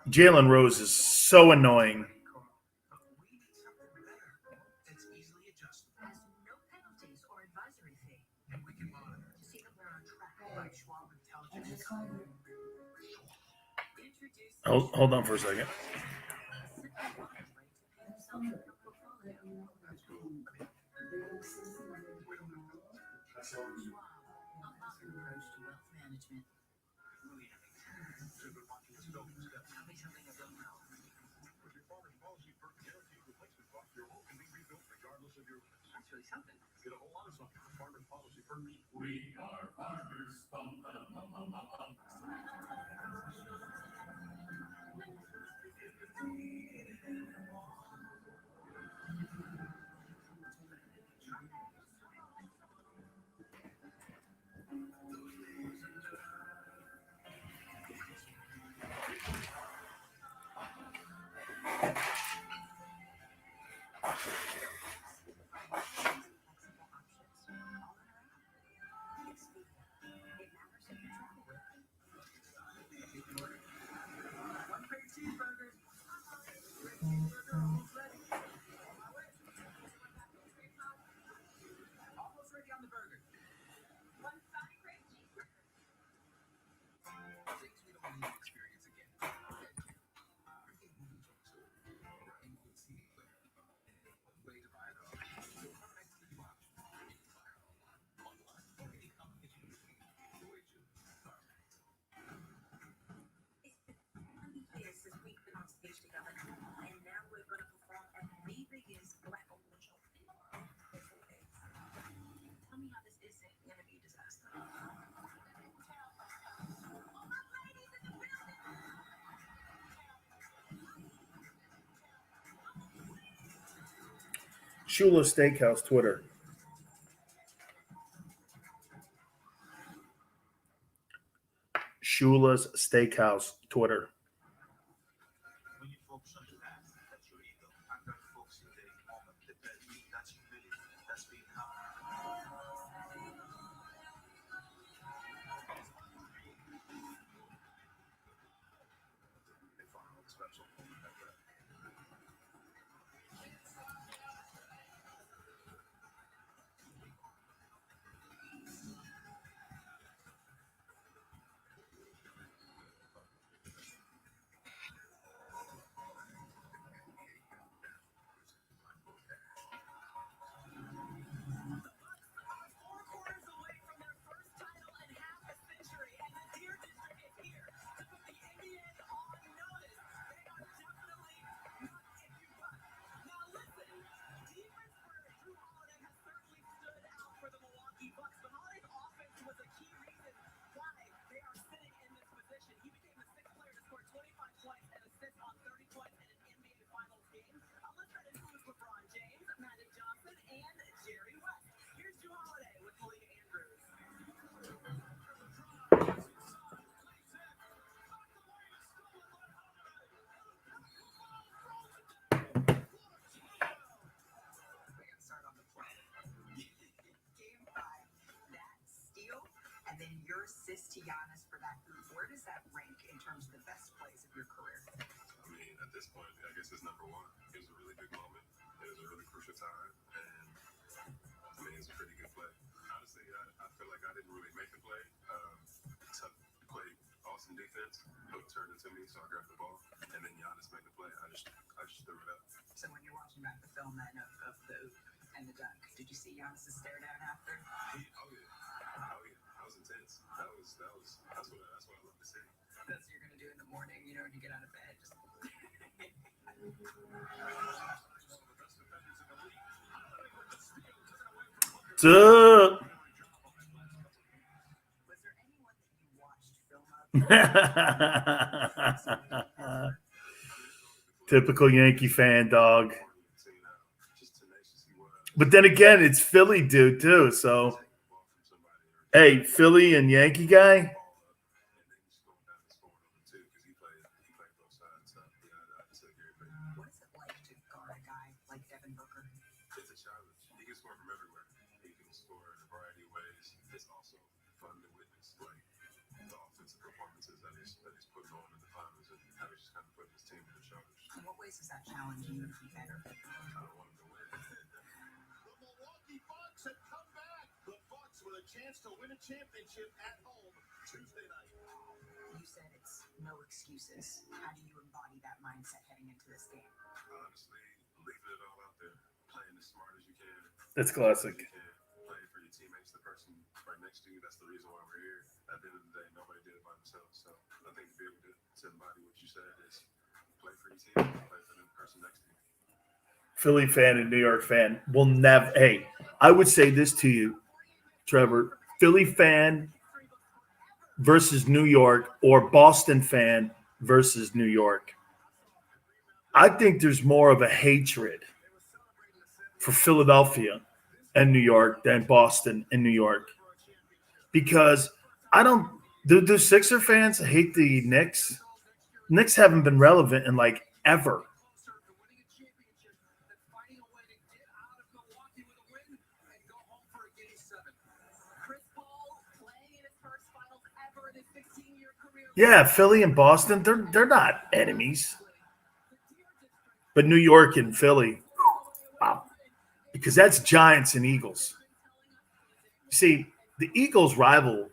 Jalen Rose is so annoying. Hold on for a second. Shula Steakhouse Twitter. Shula's Steakhouse Twitter. To Giannis for that move. Where does that rank in terms of the best plays of your career? I mean, at this point, I guess it's number one. It was a really big moment. It was a really crucial time, and I mean, it's a pretty good play. Honestly, I feel like I didn't really make the play. Tough play, awesome defense. Hook turned it to me, so I grabbed the ball, and then Giannis made the play. I just threw it up. So when you're watching back the film then of the oop and the dunk, did you see Giannis' stare down after? Oh yeah. That was intense. That's what I love to see. That's what you're gonna do in the morning, you know, when you get out of bed. Just Duh. Was there anyone that you watched film of? Typical Yankee fan, dog. But then again, it's Philly dude too. So, hey, Philly and Yankee guy. What is it like to guard a guy like Devin Booker? It's a challenge. He can score from everywhere. He can score in a variety of ways. It's also fun to witness, like the offensive performances that he's putting places that challenge you to be better. I don't want them to win. The Milwaukee Bucks have come back. The Bucks with a chance to win a championship at home Tuesday night. You said it's no excuses. How do you embody that mindset heading into this game? Honestly, leaving it all out there, playing as smart as you can. That's classic. You can play for your teammates, the person right next to you. That's the reason why we're here. At the end of the day, nobody did it by themselves. So I think to be able to embody what you said is play for your team, play for the person next to you. Philly fan and New York fan will never. Hey, I would say this to you, Trevor. Philly fan versus New York, or Boston fan versus New York. I think there's more of a hatred for Philadelphia and New York than Boston and New York. Because I don't do Sixer fans hate the Knicks? Knicks haven't been relevant in like ever. Yeah, Philly and Boston, they're not enemies. But New York and Philly, wow. Because that's Giants and Eagles. You see, the Eagles rival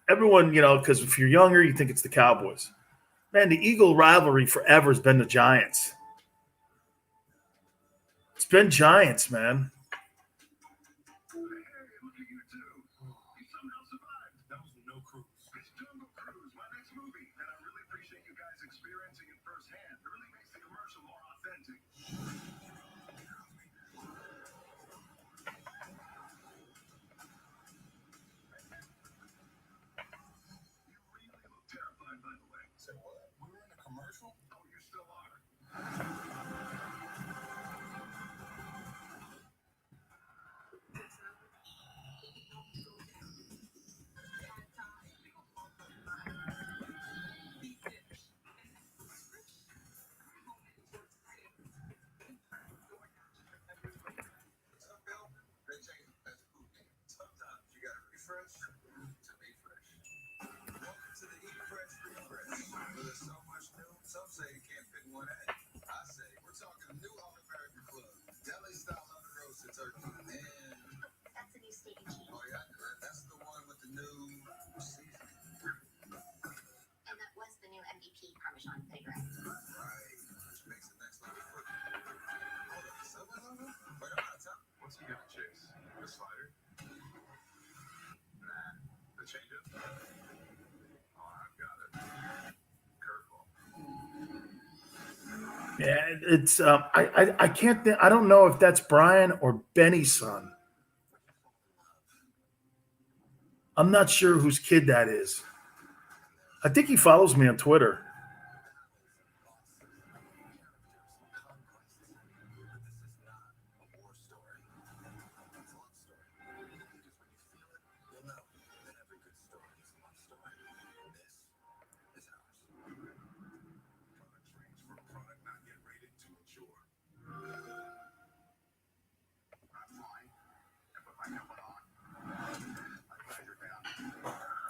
everyone, because if you're younger, you think it's the Cowboys. Man, the Eagle rivalry forever has been the Giants. It's been Giants, man. Yeah, it's I can't think, I don't know if that's Brian or Benny's son. I'm not sure whose kid that is. I think he follows me on Twitter.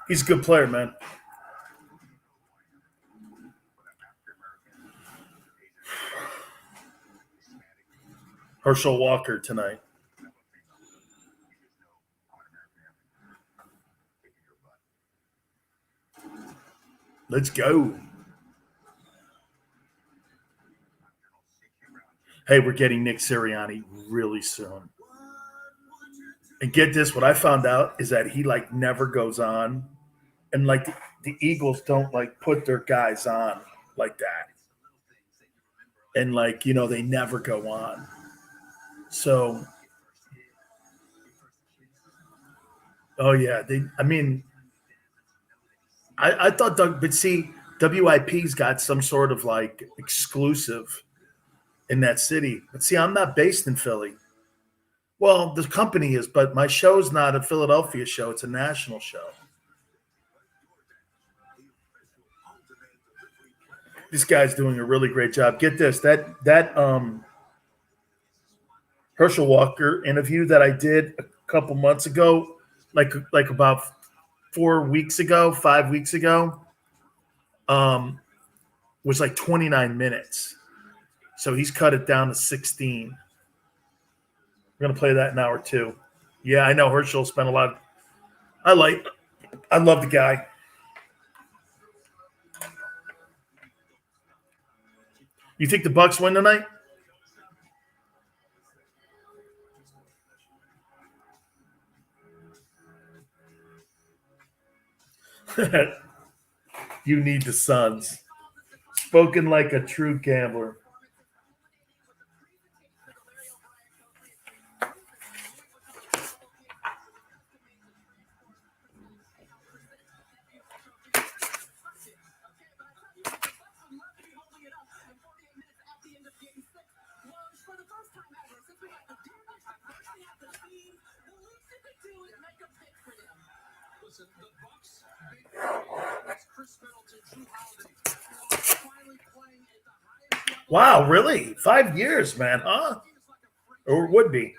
He's a good player, man. Herschel Walker tonight. Let's go. Hey, we're getting Nick Sirianni really soon. And get this, what I found out is that he never goes on. And the Eagles don't put their guys on like that. And they never go on. So, oh yeah, I thought but see, WIP's got some sort of exclusive in that city. But see, I'm not based in Philly. Well, the company is, but my show's not a Philadelphia show. It's a national show. This guy's doing a really great job. Get this, that Herschel Walker interview that I did a couple months ago, like about 5 weeks ago, was 29 minutes. So he's cut it down to 16. We're going to play that in hour 2. Yeah, I know Herschel spent a lot. I love the guy. You think the Bucks win tonight? You need the Suns. Spoken like a true gambler. Wow, really? 5 years, man, huh? Or would be.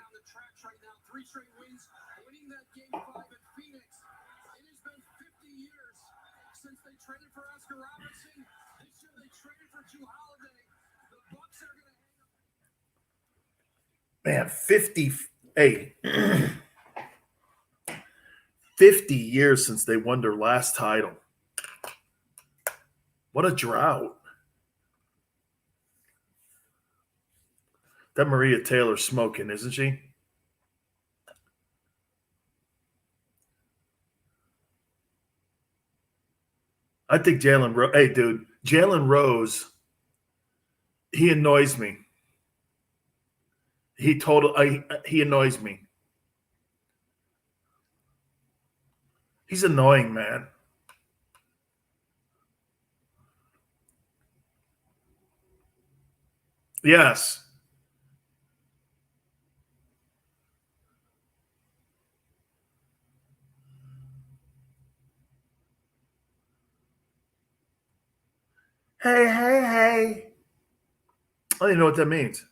Man, 50, hey, 50 years since they won their last title. What a drought. That Maria Taylor's smoking, isn't she? I think Jalen Rose. Hey, dude, Jalen Rose, he annoys me. He annoys me. He's annoying, man. Yes. Hey, hey, hey. I don't even know what that means.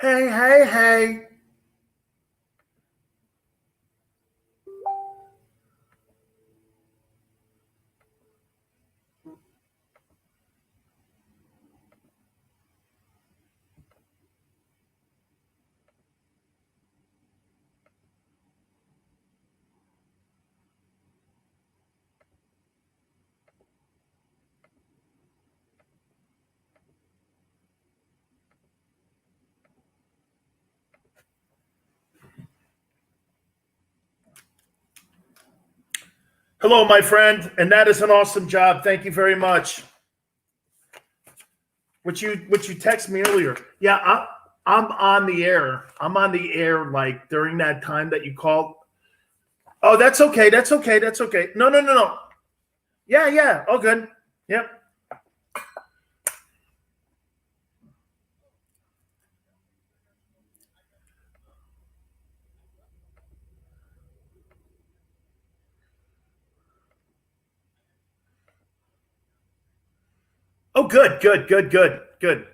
Hey, hey, hey. Hello, my friend, and that is an awesome job. Thank you very much. What you text me earlier? Yeah, I'm on the air. I'm on the air like during that time that you called. Oh, that's okay. That's okay. That's okay. No, no, no, no. Yeah, yeah. All good. Yep. Oh, good, good, good, good, good.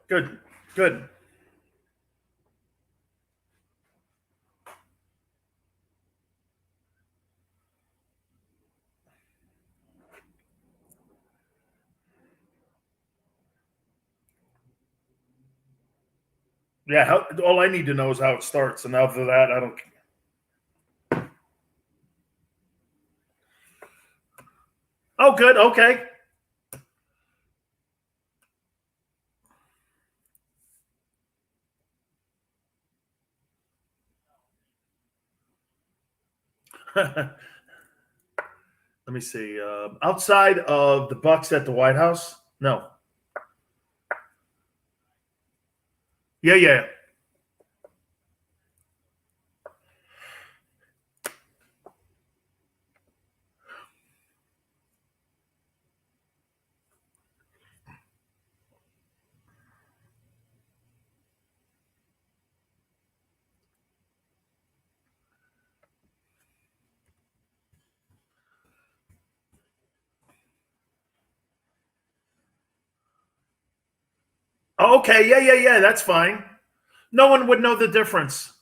Good, good. Yeah, all I need to know is how it starts, and after that, I don't. Oh, good. Okay. Let me see. Outside of the Bucks at the White House, no. Yeah, yeah. Oh, okay. Yeah, yeah, yeah. That's fine. No one would know the difference.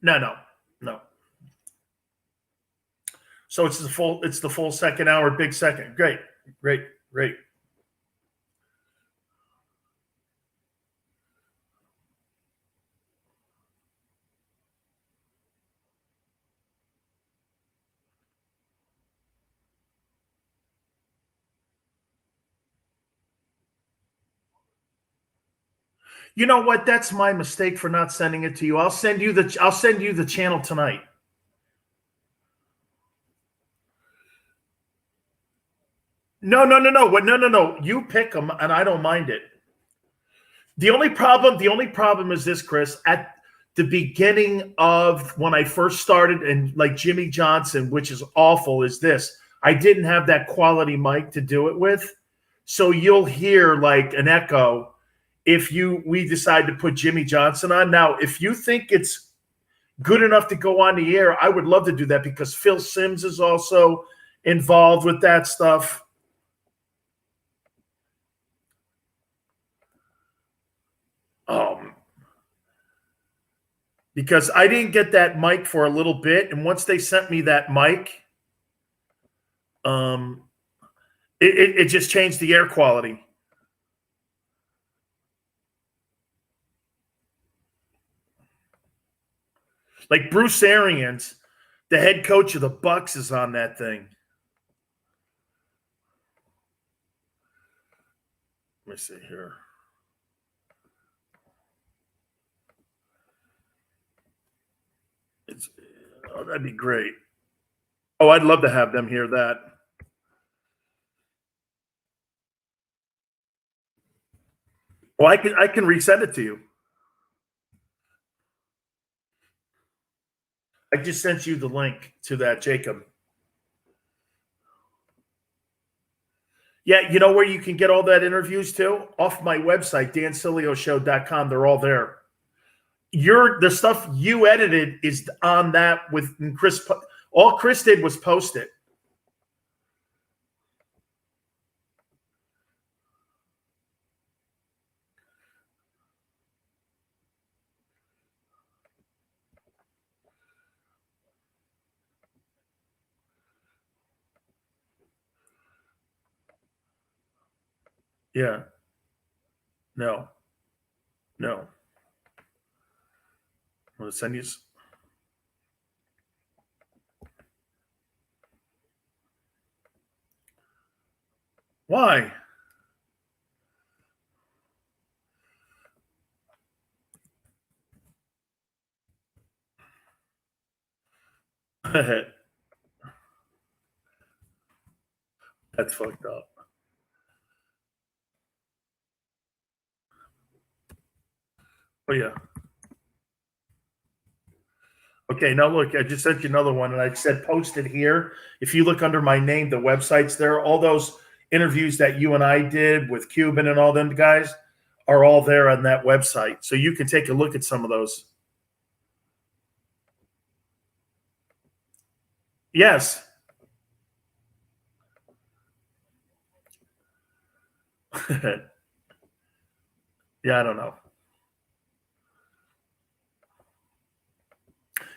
No. So it's the full second hour, big second. Great. You know what? That's my mistake for not sending it to you. I'll send you the channel tonight. No. No. You pick them, and I don't mind it. The only problem is this, Chris. At the beginning of when I first started, and like Jimmy Johnson, which is awful, is this. I didn't have that quality mic to do it with. So you'll hear like an echo if we decide to put Jimmy Johnson on. Now, if you think it's good enough to go on the air, I would love to do that because Phil Simms is also involved with that stuff. Because I didn't get that mic for a little bit, and once they sent me that mic, it just changed the air quality. Like Bruce Arians, the head coach of the Bucks, is on that thing. Let me see here. That'd be great. Oh, I'd love to have them hear that. Well, I can resend it to you. I just sent you the link to that, Jacob. Yeah, you know where you can get all that interviews too? Off my website, dansilioshow.com. They're all there. The stuff you edited is on that with Chris. All Chris did was post it. Yeah. No. I'm going to send you. Why? That's fucked up. Oh, yeah. Okay, now look, I just sent you another one, and I said post it here. If you look under my name, the website's there. All those interviews that you and I did with Cuban and all them guys are all there on that website. So you can take a look at some of those. Yes. Yeah, I don't know.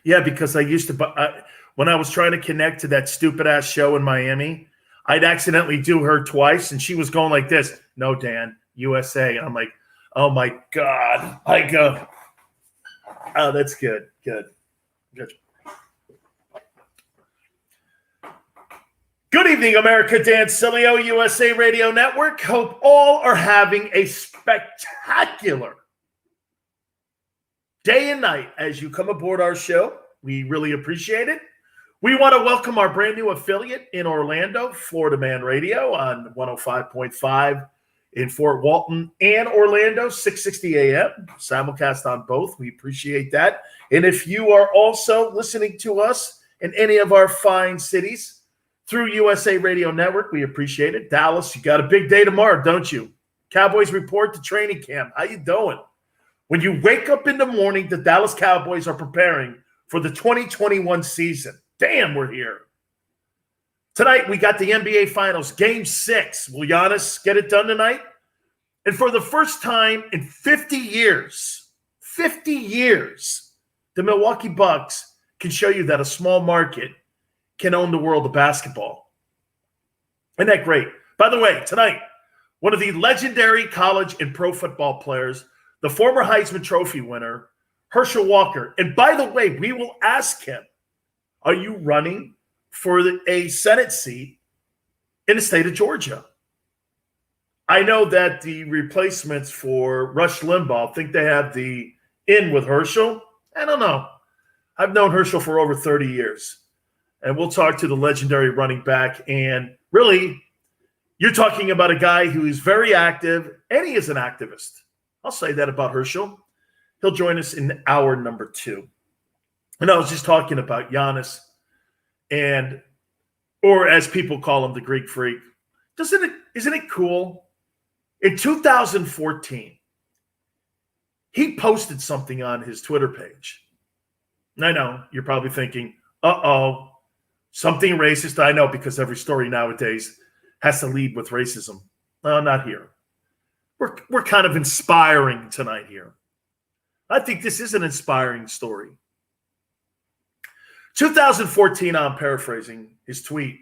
Yeah, because I used to, when I was trying to connect to that stupid ass show in Miami, I'd accidentally do her twice, and she was going like this. No, Dan, USA. And I'm like, oh my God. I go, oh, that's good. Good. Good evening, America. Dan Sileo, USA Radio Network. Hope all are having a spectacular day and night as you come aboard our show. We really appreciate it. We want to welcome our brand new affiliate in Orlando, Florida Man Radio on 105.5 in Fort Walton and Orlando, 6:60 a.m. Simulcast on both. We appreciate that. And if you are also listening to us in any of our fine cities through USA Radio Network, we appreciate it. Dallas, you got a big day tomorrow, don't you? Cowboys report to training camp. How you doing? When you wake up in the morning, the Dallas Cowboys are preparing for the 2021 season. Damn, we're here. Tonight, we got the NBA Finals, Game 6. Will Giannis get it done tonight? And for the first time in 50 years, the Milwaukee Bucks can show you that a small market can own the world of basketball. Isn't that great? By the way, tonight, one of the legendary college and pro football players, the former Heisman Trophy winner, Herschel Walker. And by the way, we will ask him, are you running for a Senate seat in the state of Georgia? I know that the replacements for Rush Limbaugh think they have the in with Herschel. I don't know. I've known Herschel for over 30 years. And we'll talk to the legendary running back. And really, you're talking about a guy who is very active, and he is an activist. I'll say that about Herschel. He'll join us in hour number 2. And I was just talking about Giannis, and, or as people call him, the Greek Freak. Isn't it cool? In 2014, he posted something on his Twitter page. And I know you're probably thinking, something racist. I know, because every story nowadays has to lead with racism. No, not here. We're kind of inspiring tonight here. I think this is an inspiring story. 2014, I'm paraphrasing his tweet.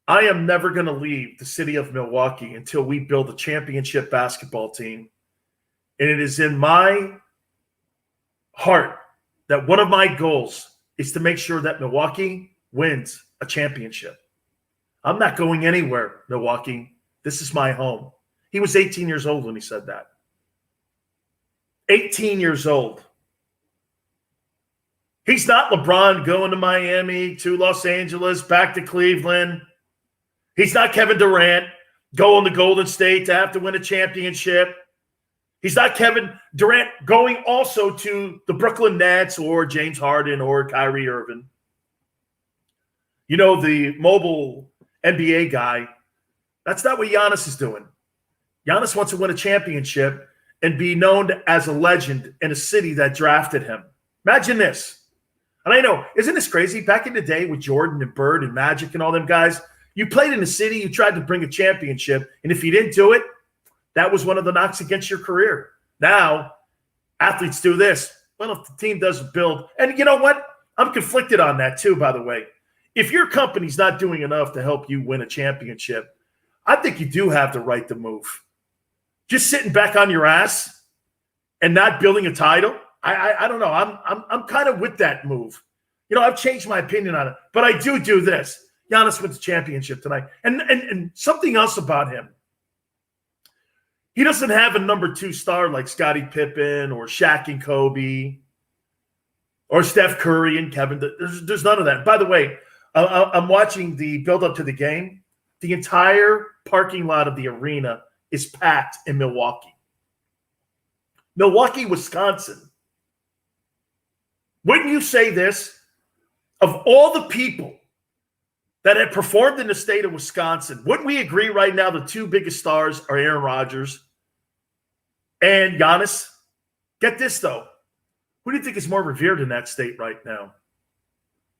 I am never going to leave the city of Milwaukee until we build a championship basketball team. And it is in my heart that one of my goals is to make sure that Milwaukee wins a championship. I'm not going anywhere, Milwaukee. This is my home. He was 18 years old when he said that. 18 years old. He's not LeBron going to Miami, to Los Angeles, back to Cleveland. He's not Kevin Durant going to Golden State to have to win a championship. He's not Kevin Durant going also to the Brooklyn Nets or James Harden or Kyrie Irving. You know, the mobile NBA guy, that's not what Giannis is doing. Giannis wants to win a championship and be known as a legend in a city that drafted him. Imagine this. And I know, isn't this crazy? Back in the day with Jordan and Bird and Magic and all them guys, you played in the city, you tried to bring a championship, and if you didn't do it, that was one of the knocks against your career. Now, athletes do this. Well, if the team doesn't build, and you know what? I'm conflicted on that too, by the way. If your company's not doing enough to help you win a championship, I think you do have the right to move. Just sitting back on your ass and not building a title, I don't know. I'm kind of with that move. You know, I've changed my opinion on it, but I do this. Giannis wins the championship tonight. And something else about him. He doesn't have a number 2 star like Scottie Pippen or Shaq and Kobe or Steph Curry and Kevin. There's none of that. By the way, I'm watching the build-up to the game. The entire parking lot of the arena is packed in Milwaukee. Milwaukee, Wisconsin. Wouldn't you say this? Of all the people that have performed in the state of Wisconsin, wouldn't we agree right now the 2 biggest stars are Aaron Rodgers and Giannis? Get this, though. Who do you think is more revered in that state right now?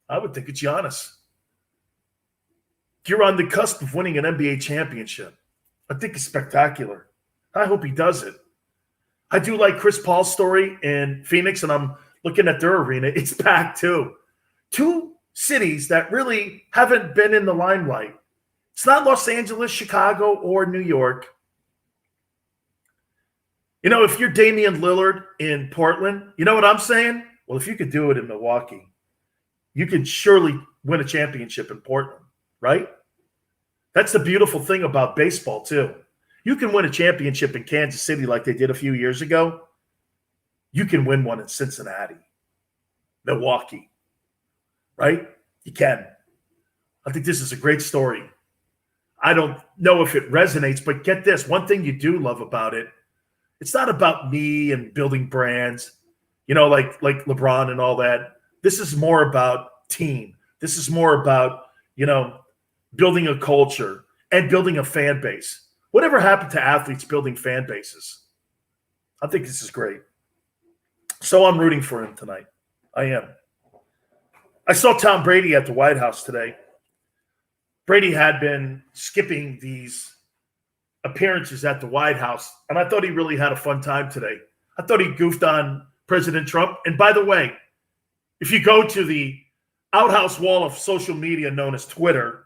I would think it's Giannis. You're on the cusp of winning an NBA championship. I think it's spectacular. I hope he does it. I do like Chris Paul's story in Phoenix, and I'm looking at their arena. It's packed too. 2 cities that really haven't been in the limelight. It's not Los Angeles, Chicago, or New York. You know, if you're Damian Lillard in Portland, you know what I'm saying? Well, if you could do it in Milwaukee, you could surely win a championship in Portland, right? That's the beautiful thing about baseball, too. You can win a championship in Kansas City like they did a few years ago. You can win one in Cincinnati, Milwaukee, right? You can. I think this is a great story. I don't know if it resonates, but get this. One thing you do love about it, it's not about me and building brands, like LeBron and all that. This is more about team. This is more about, building a culture and building a fan base. Whatever happened to athletes building fan bases? I think this is great. So I'm rooting for him tonight. I am. I saw Tom Brady at the White House today. Brady had been skipping these appearances at the White House, and I thought he really had a fun time today. I thought he goofed on President Trump. And by the way, if you go to the outhouse wall of social media known as Twitter,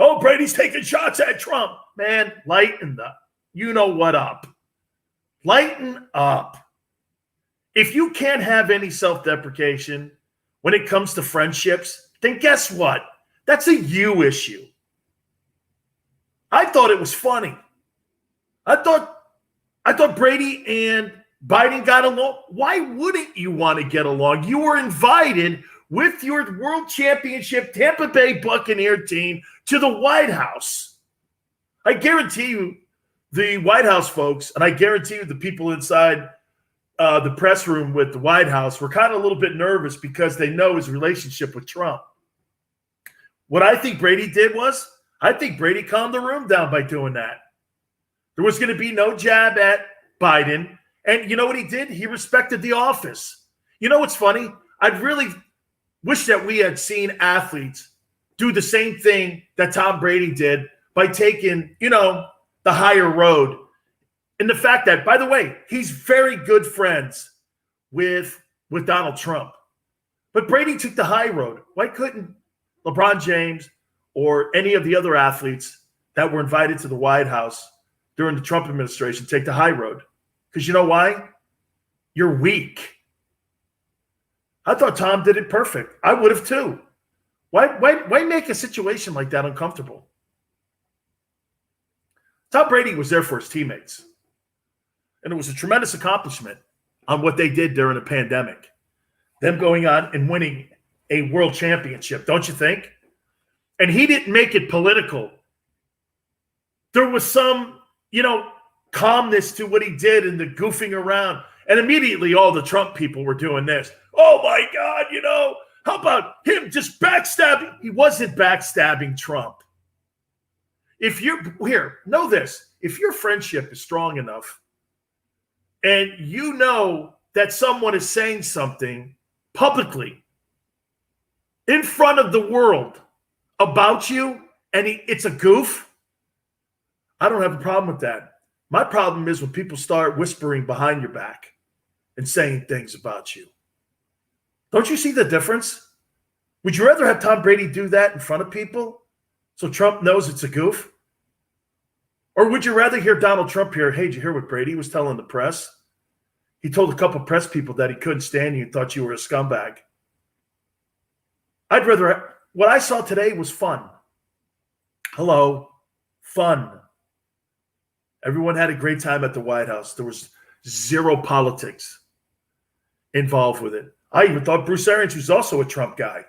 oh, Brady's taking shots at Trump. Man, lighten the you-know-what up. Lighten up. If you can't have any self-deprecation when it comes to friendships, then guess what? That's a you issue. I thought it was funny. I thought Brady and Biden got along. Why wouldn't you want to get along? You were invited with your world championship Tampa Bay Buccaneer team to the White House. I guarantee you the White House folks, and I guarantee you the people inside the press room with the White House were kind of a little bit nervous because they know his relationship with Trump. What I think Brady did was, I think Brady calmed the room down by doing that. There was going to be no jab at Biden. And you know what he did? He respected the office. You know what's funny? I'd really wish that we had seen athletes do the same thing that Tom Brady did by taking, the higher road. And the fact that, by the way, he's very good friends with Donald Trump. But Brady took the high road. Why couldn't LeBron James or any of the other athletes that were invited to the White House during the Trump administration take the high road? Because you know why? You're weak. I thought Tom did it perfect. I would have too. Why make a situation like that uncomfortable? Tom Brady was there for his teammates. And it was a tremendous accomplishment on what they did during the pandemic. Them going on and winning a world championship, don't you think? And he didn't make it political. There was some, calmness to what he did and the goofing around. And immediately all the Trump people were doing this. Oh, my God, how about him just backstabbing? He wasn't backstabbing Trump. Know this. If your friendship is strong enough and you know that someone is saying something publicly in front of the world about you and it's a goof, I don't have a problem with that. My problem is when people start whispering behind your back and saying things about you. Don't you see the difference? Would you rather have Tom Brady do that in front of people so Trump knows it's a goof? Or would you rather hear Donald Trump here, hey, did you hear what Brady was telling the press? He told a couple press people that he couldn't stand you and thought you were a scumbag. What I saw today was fun. Hello, fun. Everyone had a great time at the White House. There was zero politics involved with it. I even thought Bruce Arians, who's also a Trump guy,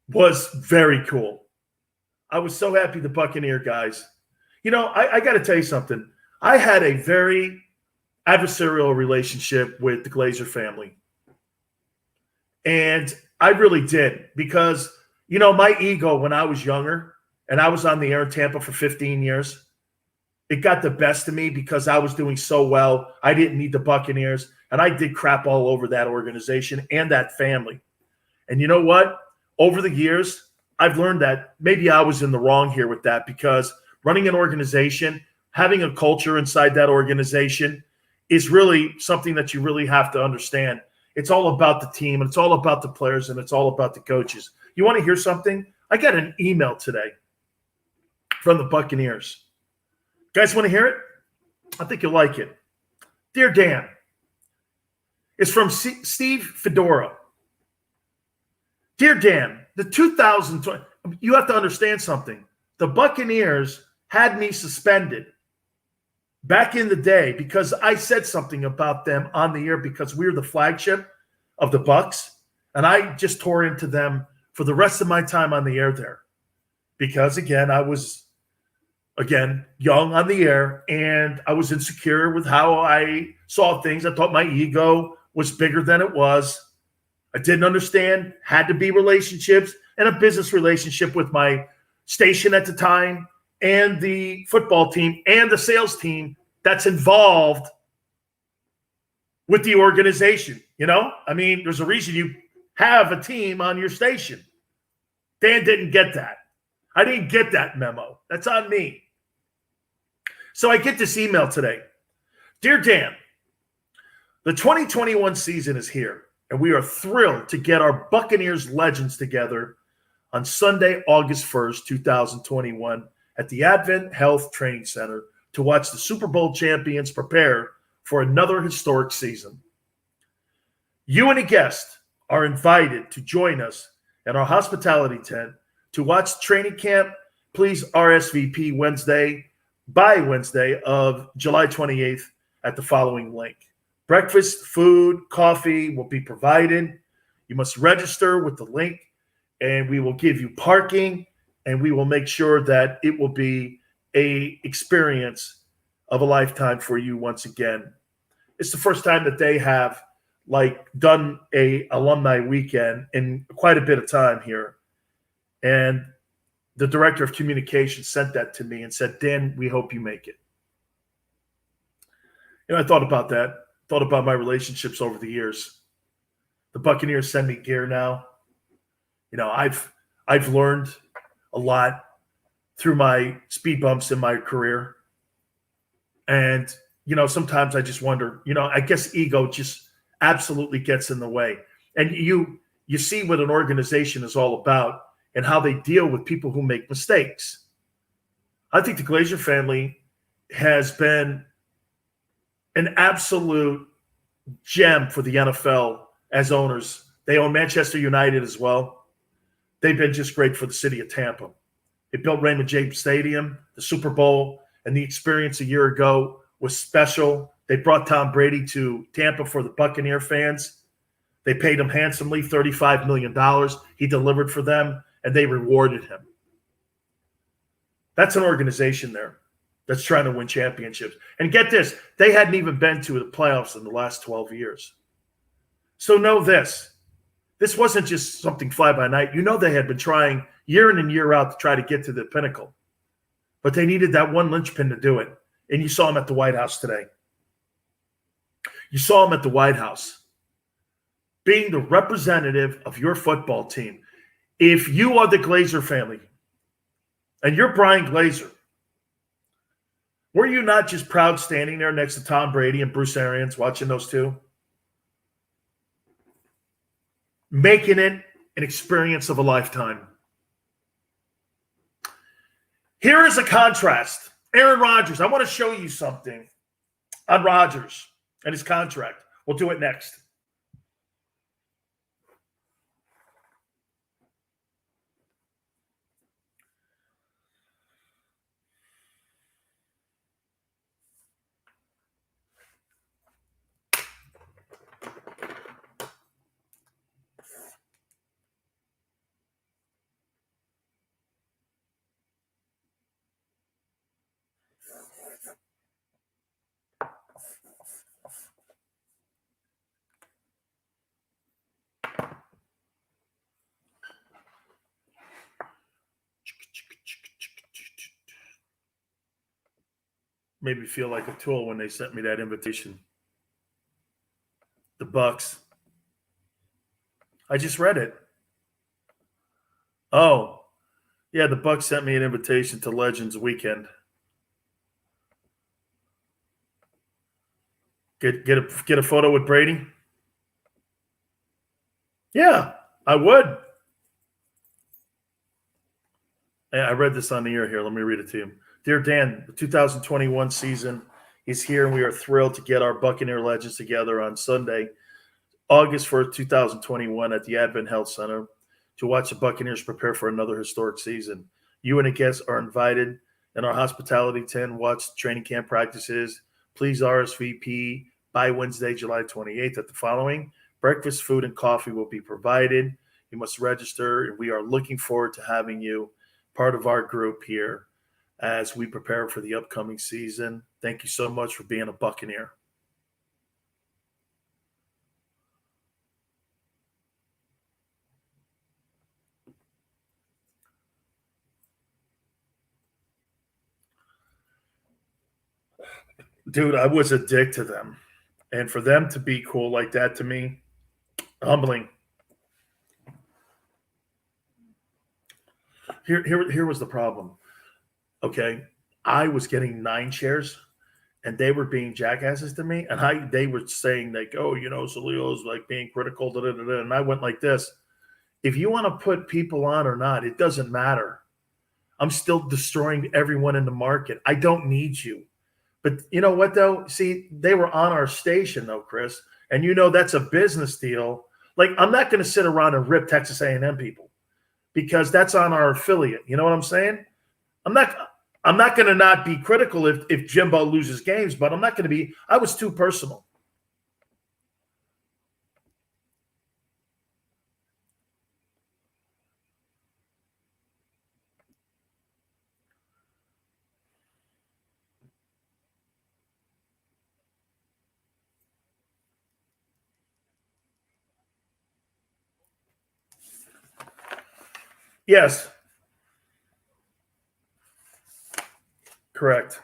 was very cool. I was so happy the Buccaneer guys. I got to tell you something. I had a very adversarial relationship with the Glazer family. And I really did because, my ego when I was younger and I was on the air in Tampa for 15 years, it got the best of me because I was doing so well. I didn't need the Buccaneers, and I did crap all over that organization and that family. And you know what? Over the years, I've learned that maybe I was in the wrong here with that because running an organization, having a culture inside that organization is really something that you really have to understand. It's all about the team, and it's all about the players, and it's all about the coaches. You want to hear something? I got an email today from the Buccaneers. Guys want to hear it? I think you'll like it. Dear Dan, it's from Steve Fedora. Dear Dan, the 2020, you have to understand something. The Buccaneers had me suspended back in the day because I said something about them on the air because we're the flagship of the Bucs, and I just tore into them for the rest of my time on the air there because, again, I was again, young on the air, and I was insecure with how I saw things. I thought my ego was bigger than it was. I didn't understand, had to be relationships and a business relationship with my station at the time and the football team and the sales team that's involved with the organization. I mean, there's a reason you have a team on your station. Dan didn't get that. I didn't get that memo. That's on me. So I get this email today. Dear Dan, the 2021 season is here, and we are thrilled to get our Buccaneers legends together on Sunday, August 1st, 2021 at the Advent Health Training Center to watch the Super Bowl champions prepare for another historic season. You and a guest are invited to join us in our hospitality tent to watch training camp. Please RSVP by Wednesday of July 28th at the following link. Breakfast, food, coffee will be provided. You must register with the link, and we will give you parking, and we will make sure that it will be a experience of a lifetime for you once again. It's the first time that they have done a alumni weekend in quite a bit of time here. And the director of communications sent that to me and said, Dan, we hope you make it. I thought about that, thought about my relationships over the years. The Buccaneers send me gear now. I've learned a lot through my speed bumps in my career. And, sometimes I just wonder, I guess ego just absolutely gets in the way. And you see what an organization is all about and how they deal with people who make mistakes. I think the Glazer family has been an absolute gem for the NFL as owners. They own Manchester United as well. They've been just great for the city of Tampa. They built Raymond James Stadium, the Super Bowl, and the experience a year ago was special. They brought Tom Brady to Tampa for the Buccaneer fans. They paid him handsomely, $35 million. He delivered for them, and they rewarded him. That's an organization there that's trying to win championships. And get this, they hadn't even been to the playoffs in the last 12 years. So know this. This wasn't just something fly by night. They had been trying year in and year out to try to get to the pinnacle. But they needed that one linchpin to do it. And you saw him at the White House today. You saw him at the White House being the representative of your football team. If you are the Glazer family and you're Brian Glazer, were you not just proud standing there next to Tom Brady and Bruce Arians watching those two? Making it an experience of a lifetime. Here is a contrast. Aaron Rodgers, I want to show you something on Rodgers and his contract. We'll do it next. Made me feel like a tool when they sent me that invitation. The Bucks. I just read it. Oh, yeah, the Bucks sent me an invitation to Legends Weekend. Get a photo with Brady? Yeah, I would. I read this on the air here. Let me read it to you. Dear Dan, the 2021 season is here, and we are thrilled to get our Buccaneer legends together on Sunday, August 1st, 2021 at the Advent Health Center to watch the Buccaneers prepare for another historic season. You and a guest are invited in our hospitality tent, watch training camp practices. Please RSVP by Wednesday, July 28th at the following. Breakfast, food, and coffee will be provided. You must register, and we are looking forward to having you part of our group here. as we prepare for the upcoming season. Thank you so much for being a Buccaneer. Dude, I was a dick to them. And for them to be cool like that to me, humbling. Here was the problem. Okay. I was getting 9 shares and they were being jackasses to me. And they were saying like, oh, Sileo's like being critical. Da, da, da, da. And I went like this. If you want to put people on or not, it doesn't matter. I'm still destroying everyone in the market. I don't need you. But you know what, though? See, they were on our station, though, Chris. And that's a business deal. Like, I'm not going to sit around and rip Texas A&M people because that's on our affiliate. You know what I'm saying? I'm not going to not be critical if Jimbo loses games, but I'm not going to be – I was too personal. Yes. Correct.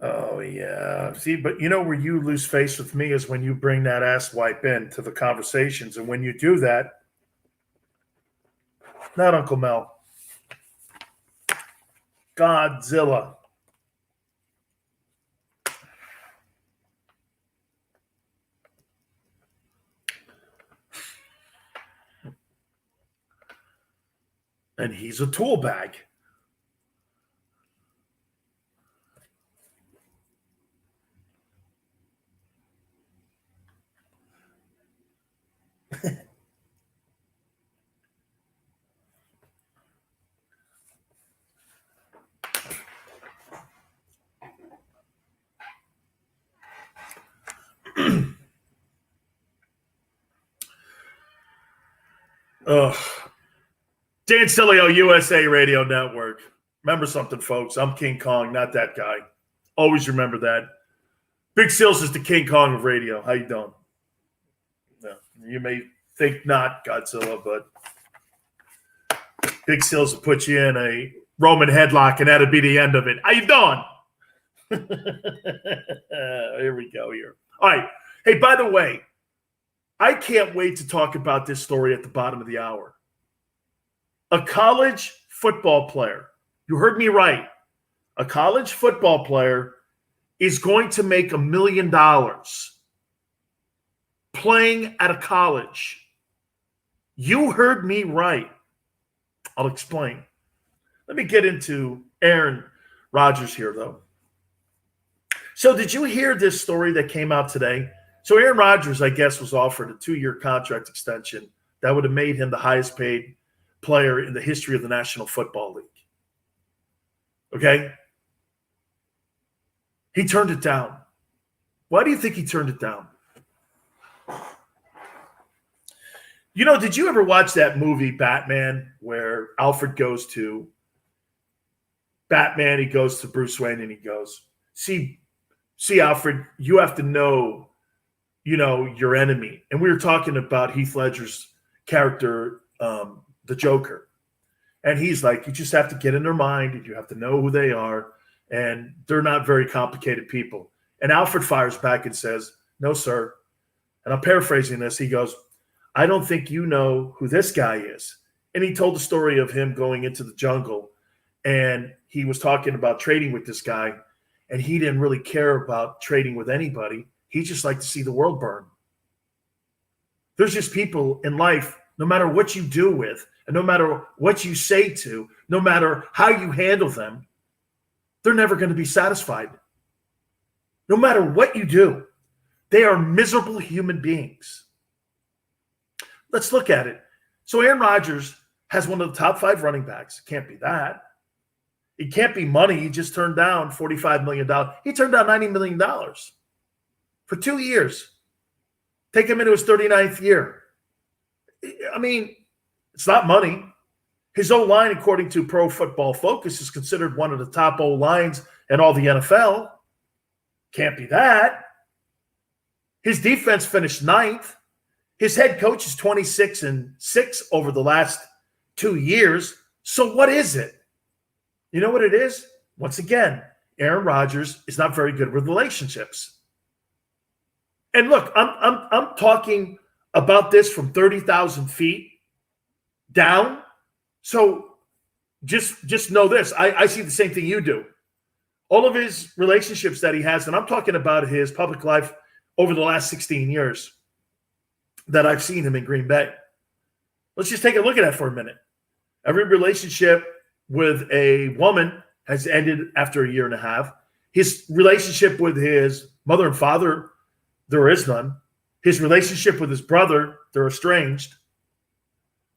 Oh, yeah. See, but where you lose face with me is when you bring that ass wipe into the conversations. And when you do that, not Uncle Mel, Godzilla. And he's a tool bag. Ugh. Dan Sileo, USA Radio Network. Remember something, folks. I'm King Kong, not that guy. Always remember that. Big Sills is the King Kong of radio. How you doing? Yeah, you may think not, Godzilla, but Big Sills will put you in a Roman headlock, and that'll be the end of it. How you doing? Here we go here. All right. Hey, by the way, I can't wait to talk about this story at the bottom of the hour. A college football player, you heard me right, a college football player is going to make $1 million playing at a college. You heard me right. I'll explain. Let me get into Aaron Rodgers here, though. So did you hear this story that came out today? So Aaron Rodgers, I guess, was offered a 2-year contract extension that would have made him the highest paid player in the history of the National Football League. Okay? He turned it down. Why do you think he turned it down? Did you ever watch that movie Batman where Alfred goes to Batman, he goes to Bruce Wayne and he goes, see, Alfred, you have to know, your enemy. And we were talking about Heath Ledger's character, the Joker. And he's like, you just have to get in their mind and you have to know who they are. And they're not very complicated people. And Alfred fires back and says, no, sir. And I'm paraphrasing this. He goes, I don't think you know who this guy is. And he told the story of him going into the jungle. And he was talking about trading with this guy. And he didn't really care about trading with anybody. He just liked to see the world burn. There's just people in life, no matter what you do with, and no matter what you say to, no matter how you handle them, they're never going to be satisfied. No matter what you do, they are miserable human beings. Let's look at it. So Aaron Rodgers has one of the top 5 running backs. Can't be that. It can't be money. He just turned down $45 million. He turned down $90 million. for 2 years. Take him into his 39th year. I mean, it's not money. His O-line, according to Pro Football Focus, is considered one of the top O-lines in all the NFL. Can't be that. His defense finished 9th. His head coach is 26-6 over the last 2 years. So what is it? You know what it is? Once again, Aaron Rodgers is not very good with relationships. And look, I'm talking about this from 30,000 feet down. So just know this. I see the same thing you do. All of his relationships that he has, and I'm talking about his public life over the last 16 years that I've seen him in Green Bay. Let's just take a look at that for a minute. Every relationship with a woman has ended after a year and a half. His relationship with his mother and father, there is none. His relationship with his brother, they're estranged.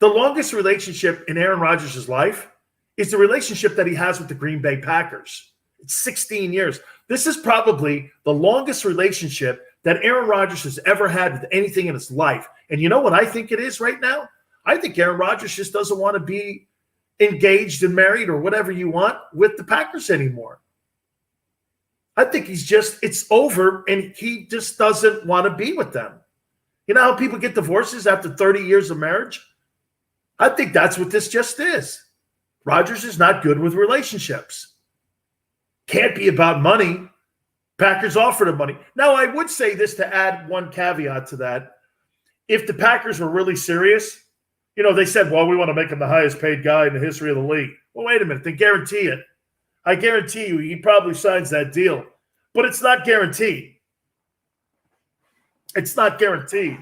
The longest relationship in Aaron Rodgers' life is the relationship that he has with the Green Bay Packers. It's 16 years. This is probably the longest relationship that Aaron Rodgers has ever had with anything in his life. And you know what I think it is right now? I think Aaron Rodgers just doesn't want to be engaged and married or whatever you want with the Packers anymore. I think it's over, and he just doesn't want to be with them. You know how people get divorces after 30 years of marriage? I think that's what this just is. Rodgers is not good with relationships. Can't be about money. Packers offered him money. Now, I would say this to add one caveat to that. If the Packers were really serious, they said, well, we want to make him the highest paid guy in the history of the league. Well, wait a minute. Then guarantee it. I guarantee you he probably signs that deal. But it's not guaranteed. It's not guaranteed.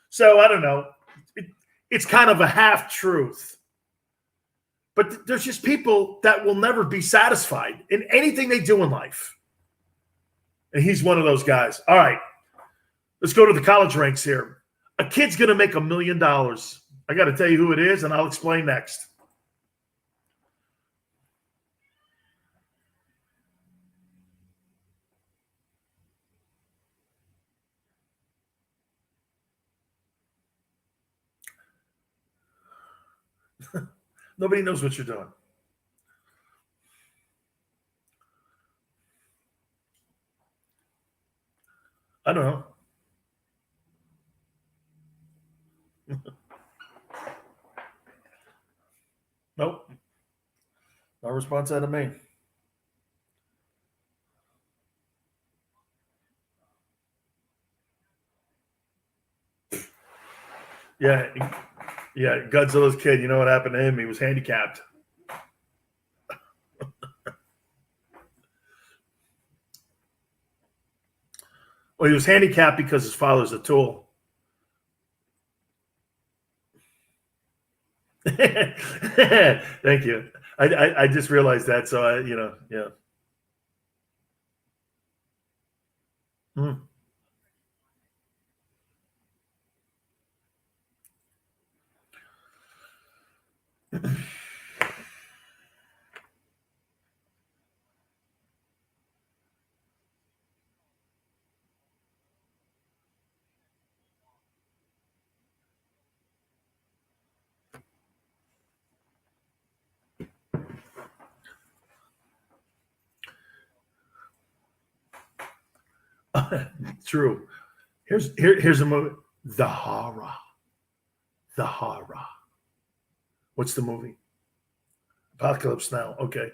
So, I don't know. It's kind of a half-truth. But there's just people that will never be satisfied in anything they do in life. And he's one of those guys. All right. Let's go to the college ranks here. A kid's going to make $1 million. I got to tell you who it is, and I'll explain next. Nobody knows what you're doing. I don't know. Nope. No response out of me. Yeah, Godzilla's kid. You know what happened to him? He was handicapped. Well, he was handicapped because his father's a tool. Thank you. I just realized that. So yeah. True. Here's a movie. The Horror. What's the movie? Apocalypse Now. Okay.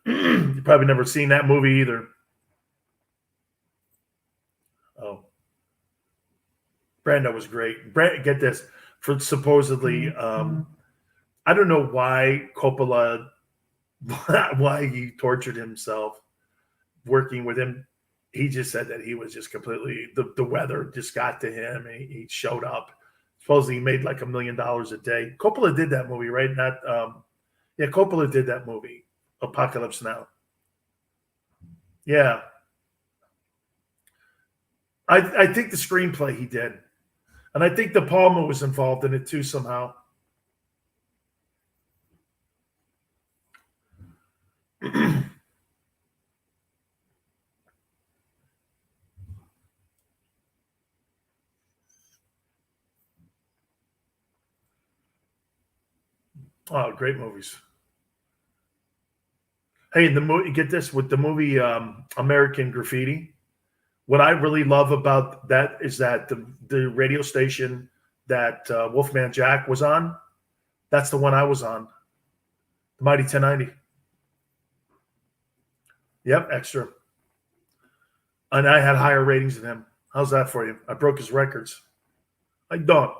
You probably never seen that movie either. Oh. Brando was great. Get this. For supposedly, I don't know why Coppola, why he tortured himself working with him. He just said that he was just completely, the weather just got to him. And he showed up. Supposedly he made like $1 million a day. Coppola did that movie, right? Coppola did that movie, Apocalypse Now. Yeah. I think the screenplay he did. And I think De Palma was involved in it too somehow. Oh, great movies. Hey, the movie, get this with the movie American Graffiti. What I really love about that is that the radio station that Wolfman Jack was on, that's the one I was on, the Mighty 1090. Yep, extra. And I had higher ratings than him. How's that for you? I broke his records. I don't.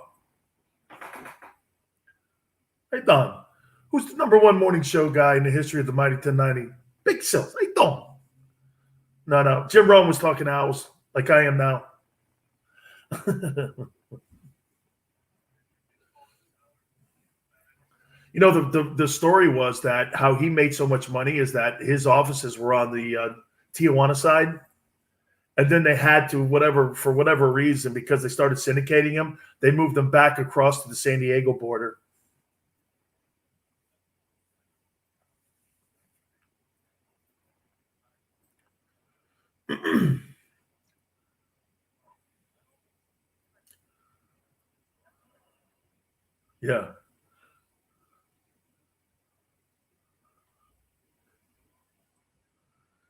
Hey, Don, who's the number one morning show guy in the history of the Mighty 1090? Big Sills. Hey, Don. No. Jim Rome was talking owls like I am now. You know, the story was that how he made so much money is that his offices were on the Tijuana side. And then they had to, for whatever reason, because they started syndicating him, they moved them back across to the San Diego border. Yeah.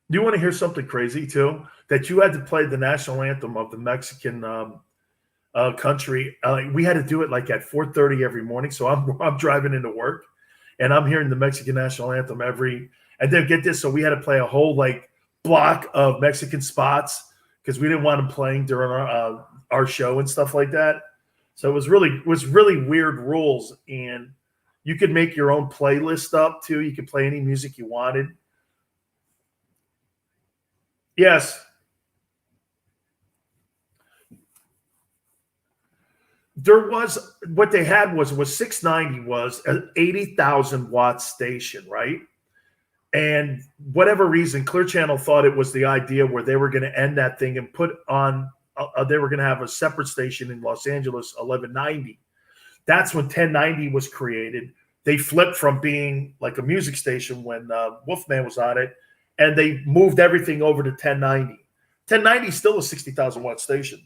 Do you want to hear something crazy too? That you had to play the national anthem of the Mexican country. We had to do it like at 4:30 every morning. So I'm driving into work, and I'm hearing the Mexican national anthem and then get this. So we had to play a whole like block of Mexican spots because we didn't want them playing during our show and stuff like that. So it was really weird rules, and you could make your own playlist up too. You could play any music you wanted. Yes. There was what they had was 690 was an 80,000 watt station, right? And whatever reason, Clear Channel thought it was the idea where they were going to end that thing and put on they were going to have a separate station in Los Angeles, 1190. That's when 1090 was created. They flipped from being like a music station when Wolfman was on it, and they moved everything over to 1090. 1090 is still a 60,000 watt station.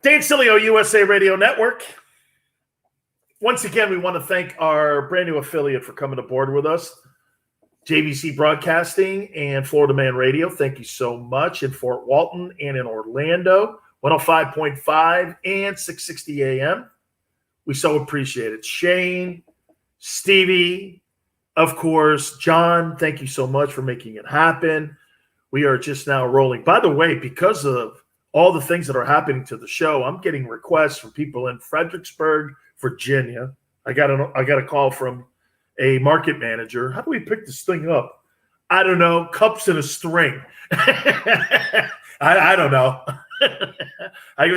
Dan Sileo, USA Radio Network. Once again, we want to thank our brand new affiliate for coming aboard with us, JVC Broadcasting and Florida Man Radio. Thank you so much in Fort Walton and in Orlando, 105.5 and 660 AM. We so appreciate it. Shane, Stevie, of course, John, thank you so much for making it happen. We are just now rolling. By the way, because of all the things that are happening to the show, I'm getting requests from people in Fredericksburg, Virginia. I got a call from a market manager. How do we pick this thing up? I don't know. Cups and a string. I don't know. I go,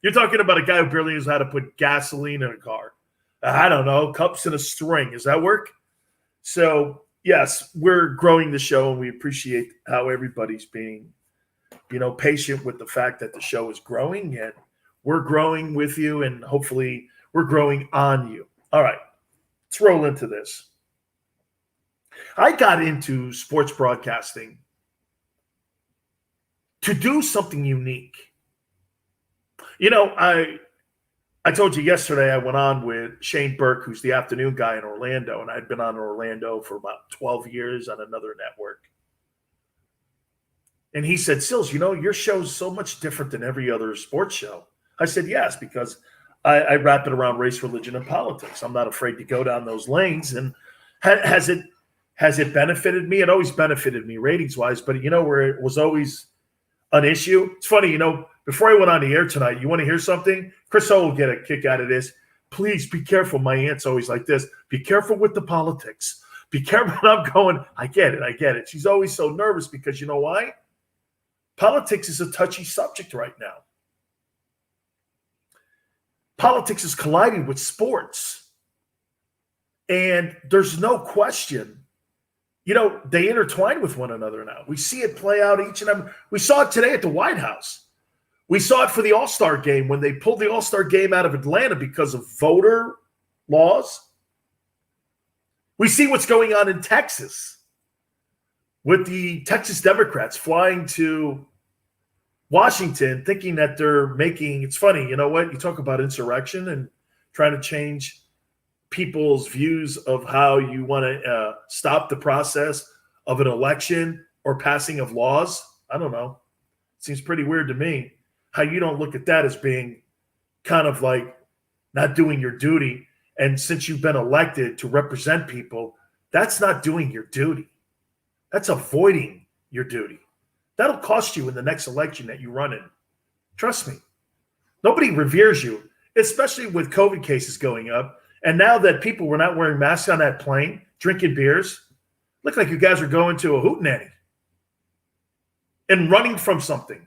you're talking about a guy who barely knows how to put gasoline in a car. I don't know. Cups and a string. Does that work? So, yes, we're growing the show, and we appreciate how everybody's being, patient with the fact that the show is growing, and we're growing with you, and hopefully we're growing on you. All right, let's roll into this. I got into sports broadcasting to do something unique. I told you yesterday I went on with Shane Burke, who's the afternoon guy in Orlando, and I'd been on in Orlando for about 12 years on another network. And he said, Sills, your show's so much different than every other sports show. I said, yes, because I wrap it around race, religion, and politics. I'm not afraid to go down those lanes. And has it benefited me? It always benefited me ratings-wise, but where it was always an issue? It's funny, before I went on the air tonight, you want to hear something? Chris O will get a kick out of this. Please be careful. My aunt's always like this. Be careful with the politics. Be careful. And I'm going, I get it. She's always so nervous because you know why? Politics is a touchy subject right now. Politics is colliding with sports. And there's no question. They intertwine with one another now. We see it play out each and every. We saw it today at the White House. We saw it for the All-Star game when they pulled the All-Star game out of Atlanta because of voter laws. We see what's going on in Texas with the Texas Democrats flying to Washington thinking that they're making, it's funny, you know what? You talk about insurrection and trying to change people's views of how you want to stop the process of an election or passing of laws. I don't know. It seems pretty weird to me how you don't look at that as being kind of like not doing your duty. And since you've been elected to represent people, that's not doing your duty. That's avoiding your duty. That'll cost you in the next election that you run in. Trust me. Nobody reveres you, especially with COVID cases going up. And now that people were not wearing masks on that plane, drinking beers, looked like you guys were going to a hootenanny and running from something.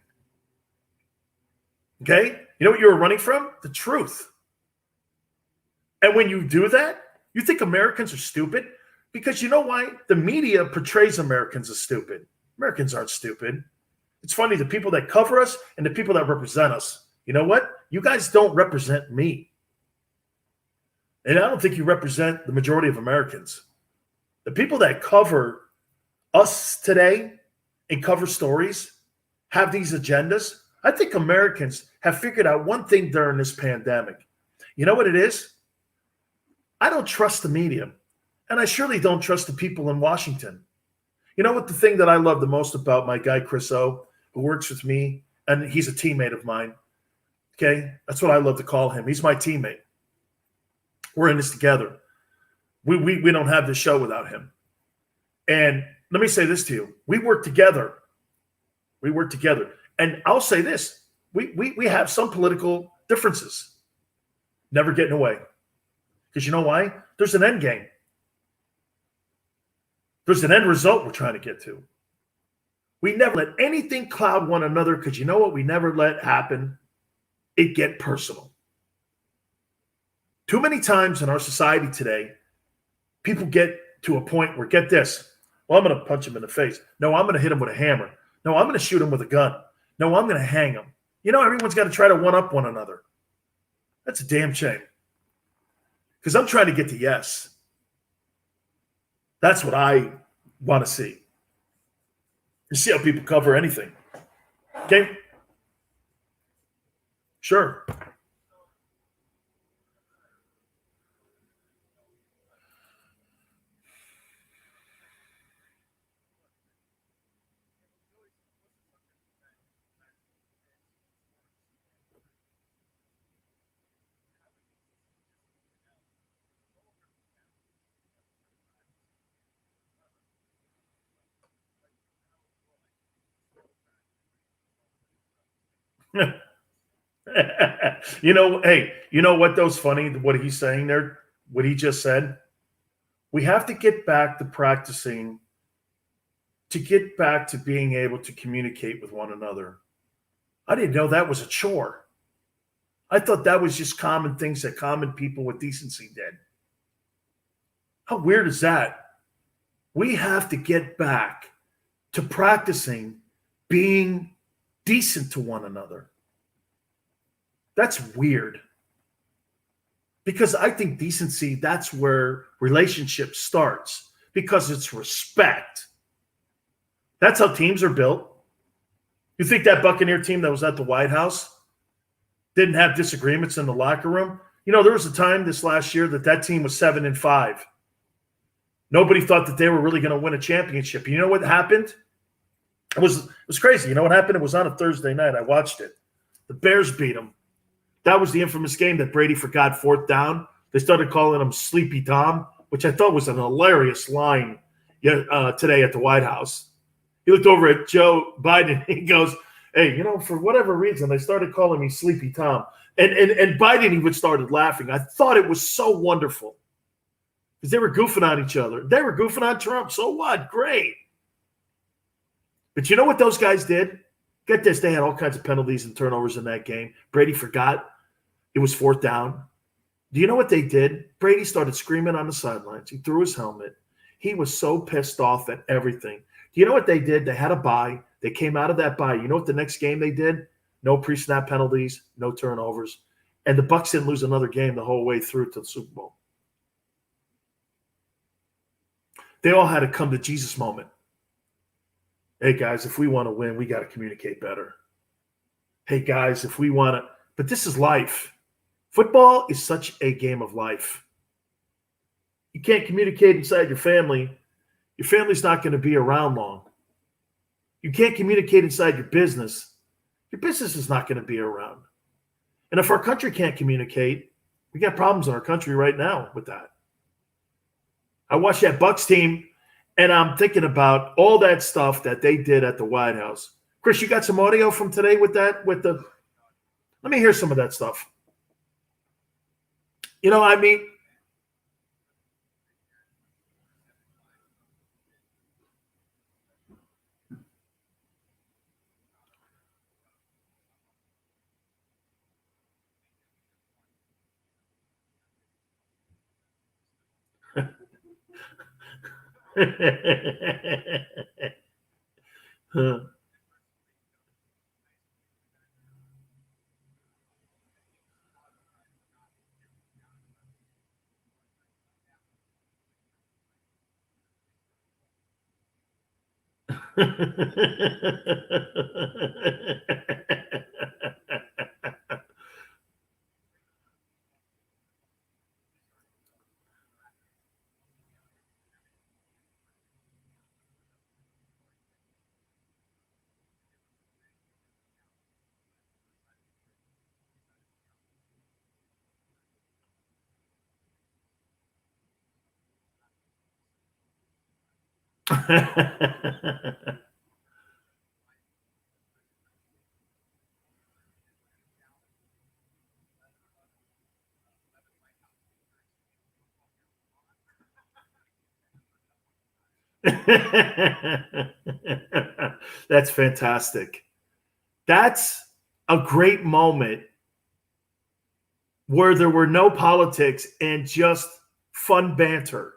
Okay? You know what you were running from? The truth. And when you do that, you think Americans are stupid? Because you know why? The media portrays Americans as stupid. Americans aren't stupid. It's funny, the people that cover us and the people that represent us. You know what? You guys don't represent me. And I don't think you represent the majority of Americans. The people that cover us today and cover stories have these agendas. I think Americans have figured out one thing during this pandemic. You know what it is? I don't trust the media. And I surely don't trust the people in Washington. You know what the thing that I love the most about my guy, Chris O, who works with me, and he's a teammate of mine. Okay? That's what I love to call him. He's my teammate. We're in this together. We don't have this show without him. And let me say this to you. We work together. We work together. And I'll say this. We have some political differences. Never getting away. Because you know why? There's an end game. There's an end result we're trying to get to. We never let anything cloud one another because you know what we never let happen? It get personal. Too many times in our society today, people get to a point where, get this, well, I'm going to punch him in the face. No, I'm going to hit him with a hammer. No, I'm going to shoot him with a gun. No, I'm going to hang him. You know, everyone's got to try to one-up one another. That's a damn shame. Because I'm trying to get to yes. That's what I want to see. You see how people cover anything. Okay? Sure. You know, hey, you know what, though, is funny? What he's saying there, what he just said? We have to get back to practicing, to get back to being able to communicate with one another. I didn't know that was a chore. I thought that was just common things that common people with decency did. How weird is that? We have to get back to practicing being decent to one another. That's weird. Because I think decency, that's where relationship starts. Because it's respect. That's how teams are built. You think that Buccaneer team that was at the White House didn't have disagreements in the locker room? You know, there was a time this last year that team was 7-5. Nobody thought that they were really going to win a championship. You know what happened? It was crazy. You know what happened? It was on a Thursday night. I watched it. The Bears beat them. That was the infamous game that Brady forgot fourth down. They started calling him Sleepy Tom, which I thought was an hilarious line today at the White House. He looked over at Joe Biden. He goes, hey, you know, for whatever reason, they started calling me Sleepy Tom. And Biden even started laughing. I thought it was so wonderful because they were goofing on each other. They were goofing on Trump. So what? Great. But you know what those guys did? Get this. They had all kinds of penalties and turnovers in that game. Brady forgot. It was fourth down. Do you know what they did? Brady started screaming on the sidelines. He threw his helmet. He was so pissed off at everything. Do you know what they did? They had a bye. They came out of that bye. You know what the next game they did? No pre-snap penalties, no turnovers. And the Bucs didn't lose another game the whole way through to the Super Bowl. They all had a come to Jesus moment. Hey, guys, if we want to win, we got to communicate better. hey guys, if we want to, but this is life. Football is such a game of life. You can't communicate inside your family's not going to be around long. You can't communicate inside your business is not going to be around. And if our country can't communicate, we got problems in our country right now with that. I watched that Bucks team, and I'm thinking about all that stuff that they did at the White House. Chris, you got some audio from today with that? Let me hear some of that stuff. You know, I mean, huh. That's fantastic. That's a great moment where there were no politics and just fun banter.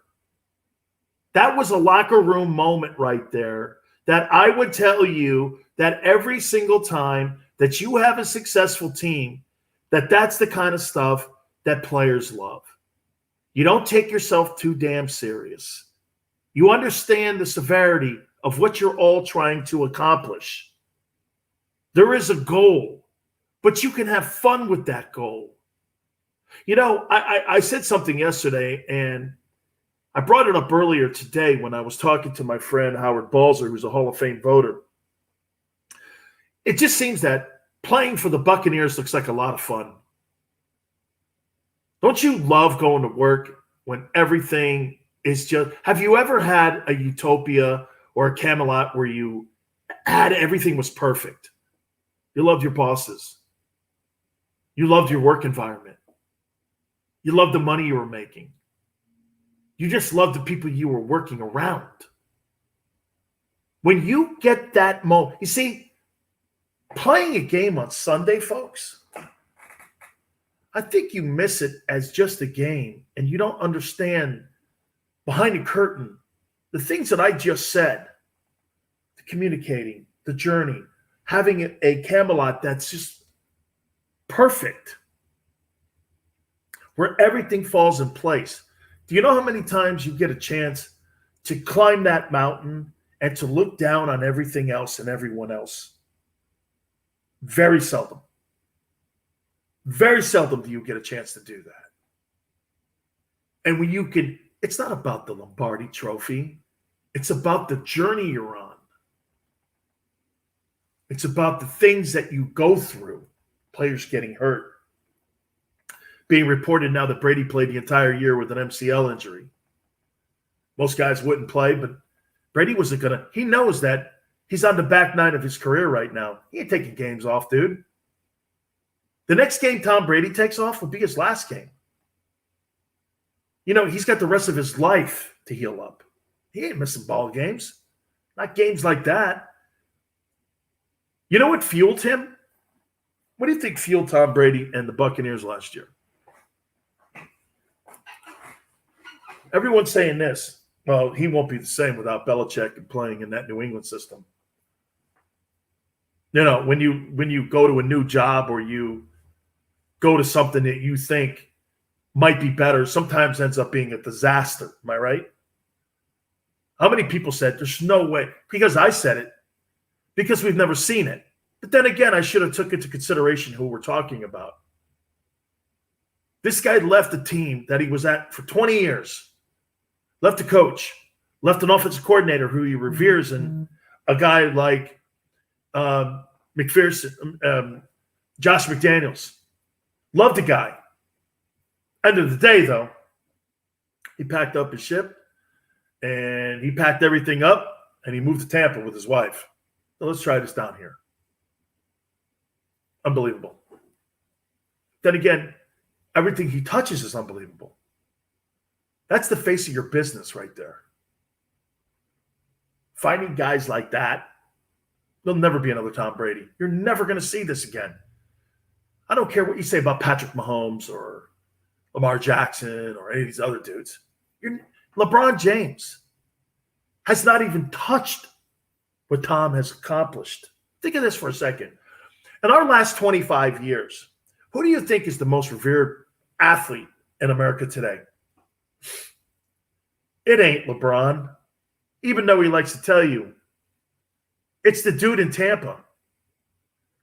That was a locker room moment right there that I would tell you that every single time that you have a successful team, that's the kind of stuff that players love. You don't take yourself too damn serious. You understand the severity of what you're all trying to accomplish. There is a goal, but you can have fun with that goal. You know, I said something yesterday, and I brought it up earlier today when I was talking to my friend Howard Balzer, who's a Hall of Fame voter. It just seems that playing for the Buccaneers looks like a lot of fun. Don't you love going to work when everything is just – have you ever had a utopia or a Camelot where you had everything was perfect? You loved your bosses. You loved your work environment. You loved the money you were making. You just loved the people you were working around. When you get that moment, you see, playing a game on Sunday, folks, I think you miss it as just a game and you don't understand behind the curtain the things that I just said, the communicating, the journey, having a Camelot that's just perfect, where everything falls in place. Do you know how many times you get a chance to climb that mountain and to look down on everything else and everyone else? Very seldom. Very seldom do you get a chance to do that. And when you can, it's not about the Lombardi trophy. It's about the journey you're on. It's about the things that you go through. Players getting hurt. Being reported now that Brady played the entire year with an MCL injury. Most guys wouldn't play, but Brady wasn't going to. He knows that he's on the back nine of his career right now. He ain't taking games off, dude. The next game Tom Brady takes off will be his last game. You know, he's got the rest of his life to heal up. He ain't missing ball games. Not games like that. You know what fueled him? What do you think fueled Tom Brady and the Buccaneers last year? Everyone's saying this. Well, he won't be the same without Belichick and playing in that New England system. You know, when you go to a new job or you go to something that you think might be better, sometimes ends up being a disaster. Am I right? How many people said there's no way? Because I said it. Because we've never seen it. But then again, I should have took into consideration who we're talking about. This guy left the team that he was at for 20 years, left a coach, left an offensive coordinator who he reveres, and a guy like McPherson, Josh McDaniels. Loved the guy. End of the day, though, he packed up his ship and he packed everything up and he moved to Tampa with his wife. So let's try this down here. Unbelievable. Then again, everything he touches is unbelievable. That's the face of your business right there. Finding guys like that, there'll never be another Tom Brady. You're never going to see this again. I don't care what you say about Patrick Mahomes or Lamar Jackson or any of these other dudes. LeBron James has not even touched what Tom has accomplished. Think of this for a second. In our last 25 years, who do you think is the most revered athlete in America today? It ain't LeBron, even though he likes to tell you. It's the dude in Tampa.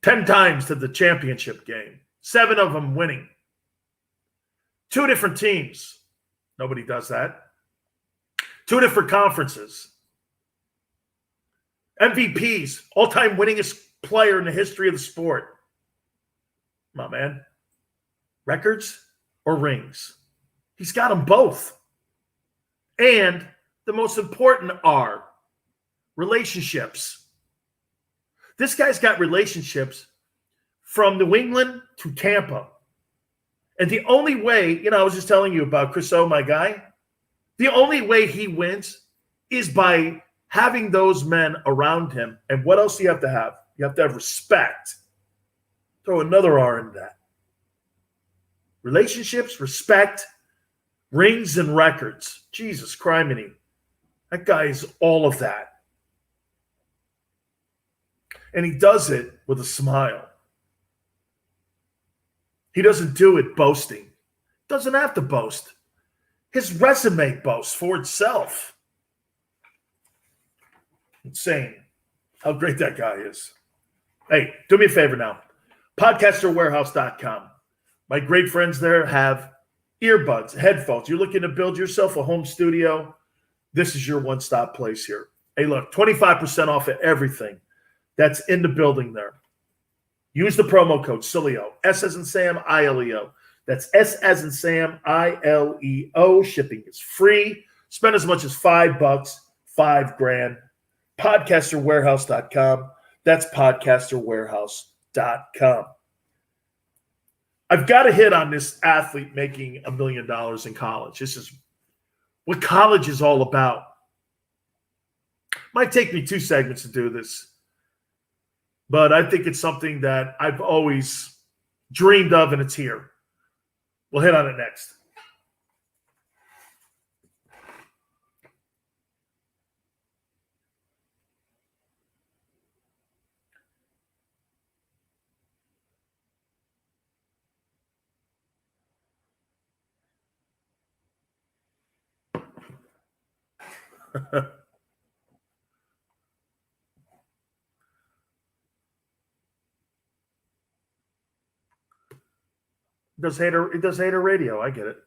10 times to the championship game. 7 of them winning. 2 different teams. Nobody does that. 2 different conferences. MVPs. All-time winningest player in the history of the sport. Come on, man. Records or rings? He's got them both. And the most important are relationships. This guy's got relationships from New England to Tampa. And the only way, I was just telling you about Chris O, my guy. The only way he wins is by having those men around him. And what else do you have to have? You have to have respect. Throw another R in that. Relationships, respect, rings, and records. Jesus criminy. That guy is all of that. And he does it with a smile. He doesn't do it boasting. Doesn't have to boast. His resume boasts for itself. Insane how great that guy is. Hey, do me a favor now. Podcasterwarehouse.com. My great friends there have earbuds, headphones. You're looking to build yourself a home studio. This is your one-stop place here. Hey, look, 25% off of everything that's in the building there. Use the promo code Sileo, S as in Sam, I-L-E-O. That's S as in Sam, I-L-E-O. Shipping is free. Spend as much as $5, $5,000. Podcasterwarehouse.com. That's podcasterwarehouse.com. I've got to hit on this athlete making $1 million in college. This is what college is all about. Might take me 2 segments to do this, but I think it's something that I've always dreamed of, and it's here. We'll hit on it next. It does hater radio. I get it.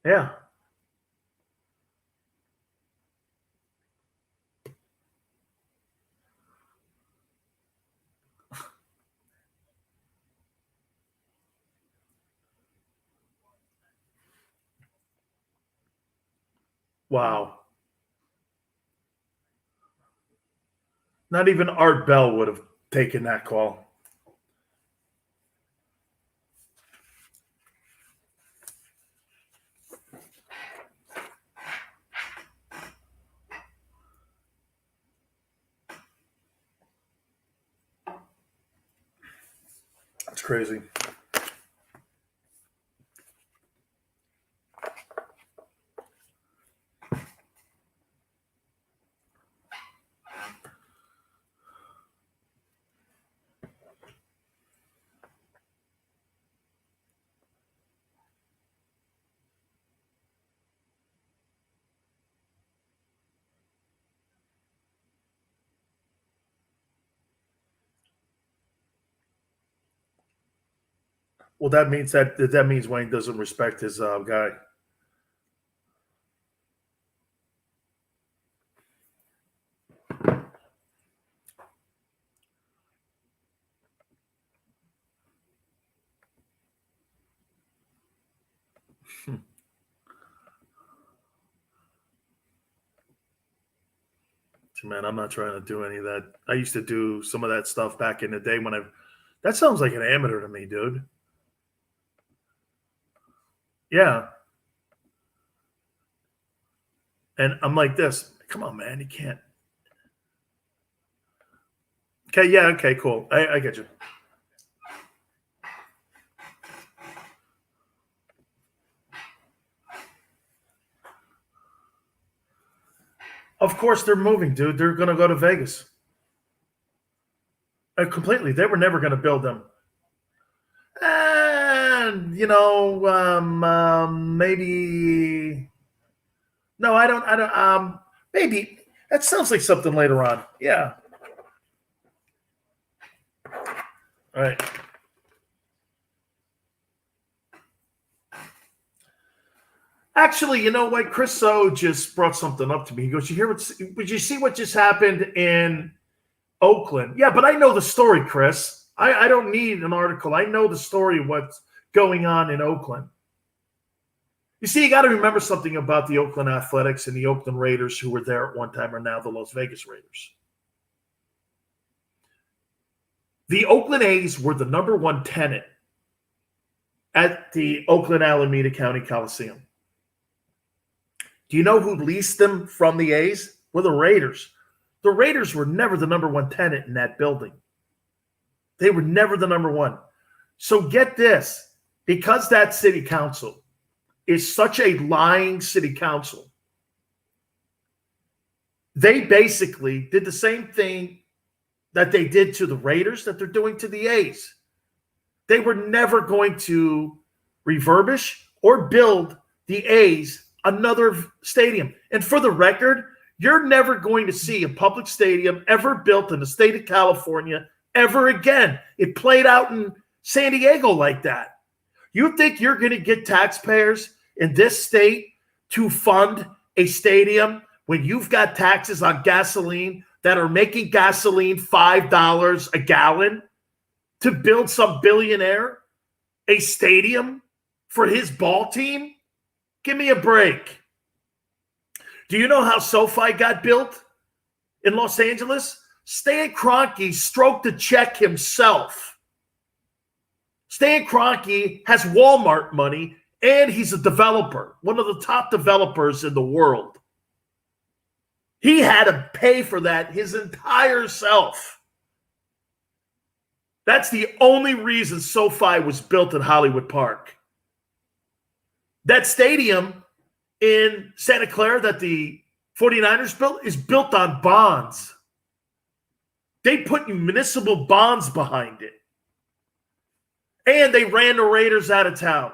Yeah. Wow. Not even Art Bell would have taken that call. That's crazy. Well, that means Wayne doesn't respect his guy. Man, I'm not trying to do any of that. I used to do some of that stuff back in the day when that sounds like an amateur to me, dude. Yeah. And I'm like this. Come on, man. You can't. Okay. Yeah. Okay. Cool. I get you. Of course, they're moving, dude. They're going to go to Vegas. Completely. They were never going to build them. And, maybe. No, I don't. Maybe. That sounds like something later on. Yeah. All right. Actually, you know what? Chris O just brought something up to me. He goes, "Did you see what just happened in Oakland?" Yeah, but I know the story, Chris. I don't need an article. I know the story of what's going on in Oakland. You see, you got to remember something about the Oakland Athletics and the Oakland Raiders, who were there at one time, are now the Las Vegas Raiders. The Oakland A's were the number one tenant at the Oakland Alameda County Coliseum. Do you know who leased them from the A's? Well, the Raiders. The Raiders were never the number one tenant in that building. They were never the number one. So get this. Because that city council is such a lying city council, they basically did the same thing that they did to the Raiders that they're doing to the A's. They were never going to refurbish or build the A's another stadium. And for the record, you're never going to see a public stadium ever built in the state of California ever again. It played out in San Diego like that. You think you're going to get taxpayers in this state to fund a stadium when you've got taxes on gasoline that are making gasoline $5 a gallon to build some billionaire a stadium for his ball team? Give me a break. Do you know how SoFi got built in Los Angeles? Stan Kroenke stroked the check himself. Stan Kroenke has Walmart money, and he's a developer, one of the top developers in the world. He had to pay for that his entire self. That's the only reason SoFi was built in Hollywood Park. That stadium in Santa Clara that the 49ers built is built on bonds. They put municipal bonds behind it. And they ran the Raiders out of town.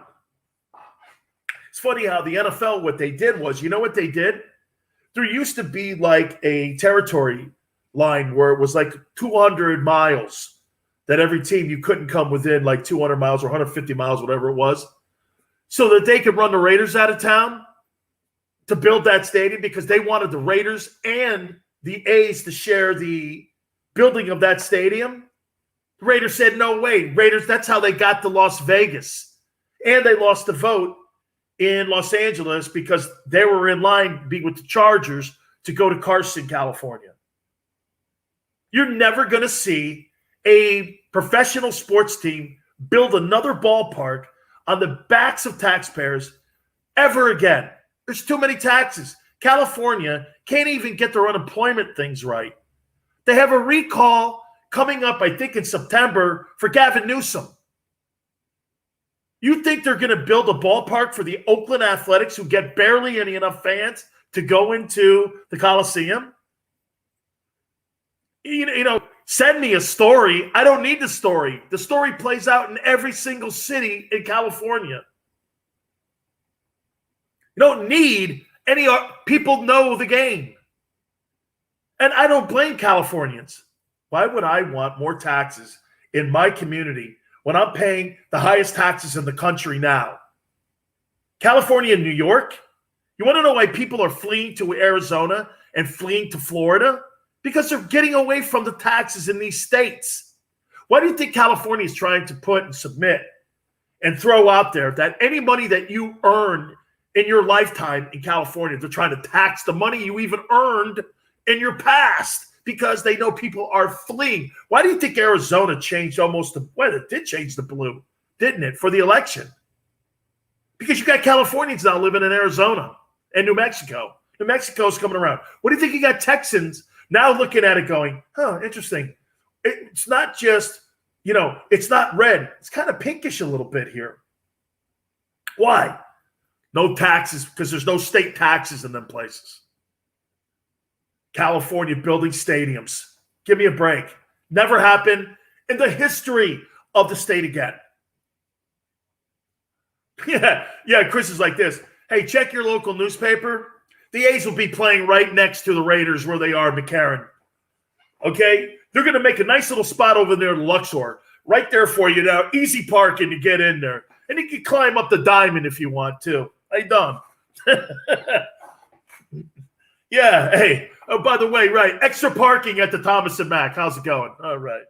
It's funny how the NFL, what they did was, you know what they did? There used to be like a territory line where it was like 200 miles that every team, you couldn't come within like 200 miles or 150 miles, whatever it was, so that they could run the Raiders out of town to build that stadium because they wanted the Raiders and the A's to share the building of that stadium. The Raiders said, no way. Raiders, that's how they got to Las Vegas. And they lost the vote in Los Angeles because they were in line with the Chargers to go to Carson, California. You're never going to see a professional sports team build another ballpark on the backs of taxpayers ever again. There's too many taxes. California can't even get their unemployment things right. They have a recall coming up, I think, in September for Gavin Newsom. You think they're going to build a ballpark for the Oakland Athletics, who get barely any enough fans to go into the Coliseum? You know, send me a story. I don't need the story. The story plays out in every single city in California. You don't need any people know the game. And I don't blame Californians. Why would I want more taxes in my community when I'm paying the highest taxes in the country now? California and New York? You want to know why people are fleeing to Arizona and fleeing to Florida? Because they're getting away from the taxes in these states. Why do you think California is trying to put and submit and throw out there that any money that you earn in your lifetime in California, they're trying to tax the money you even earned in your past because they know people are fleeing? Why do you think Arizona changed well, it did change the blue, didn't it, for the election? Because you got Californians now living in Arizona and New Mexico. New Mexico's coming around. What do you think you got Texans now looking at it going, interesting. It's not just, it's not red. It's kind of pinkish a little bit here. Why? No taxes, because there's no state taxes in them places. California building stadiums. Give me a break. Never happened in the history of the state again. Yeah, Chris is like this. Hey, check your local newspaper. The A's will be playing right next to the Raiders where they are, McCarran. Okay? They're going to make a nice little spot over there in Luxor. Right there for you now. Easy parking to get in there. And you can climb up the diamond if you want to. How you doing? Yeah, hey. Oh, by the way, right. Extra parking at the Thomas and Mack. How's it going? All right.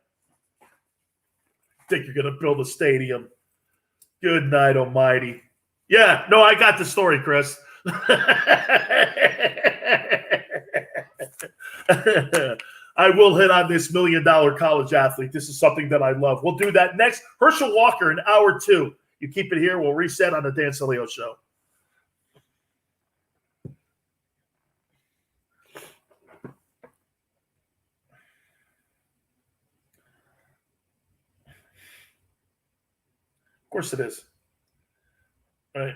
Think you're going to build a stadium. Good night, almighty. Yeah, no, I got the story, Chris. I will hit on this $1 million college athlete. This is something that I love. We'll do that next. Herschel Walker in hour 2. You keep it here. We'll reset on the Dan Sileo Show. Of course it is. All right.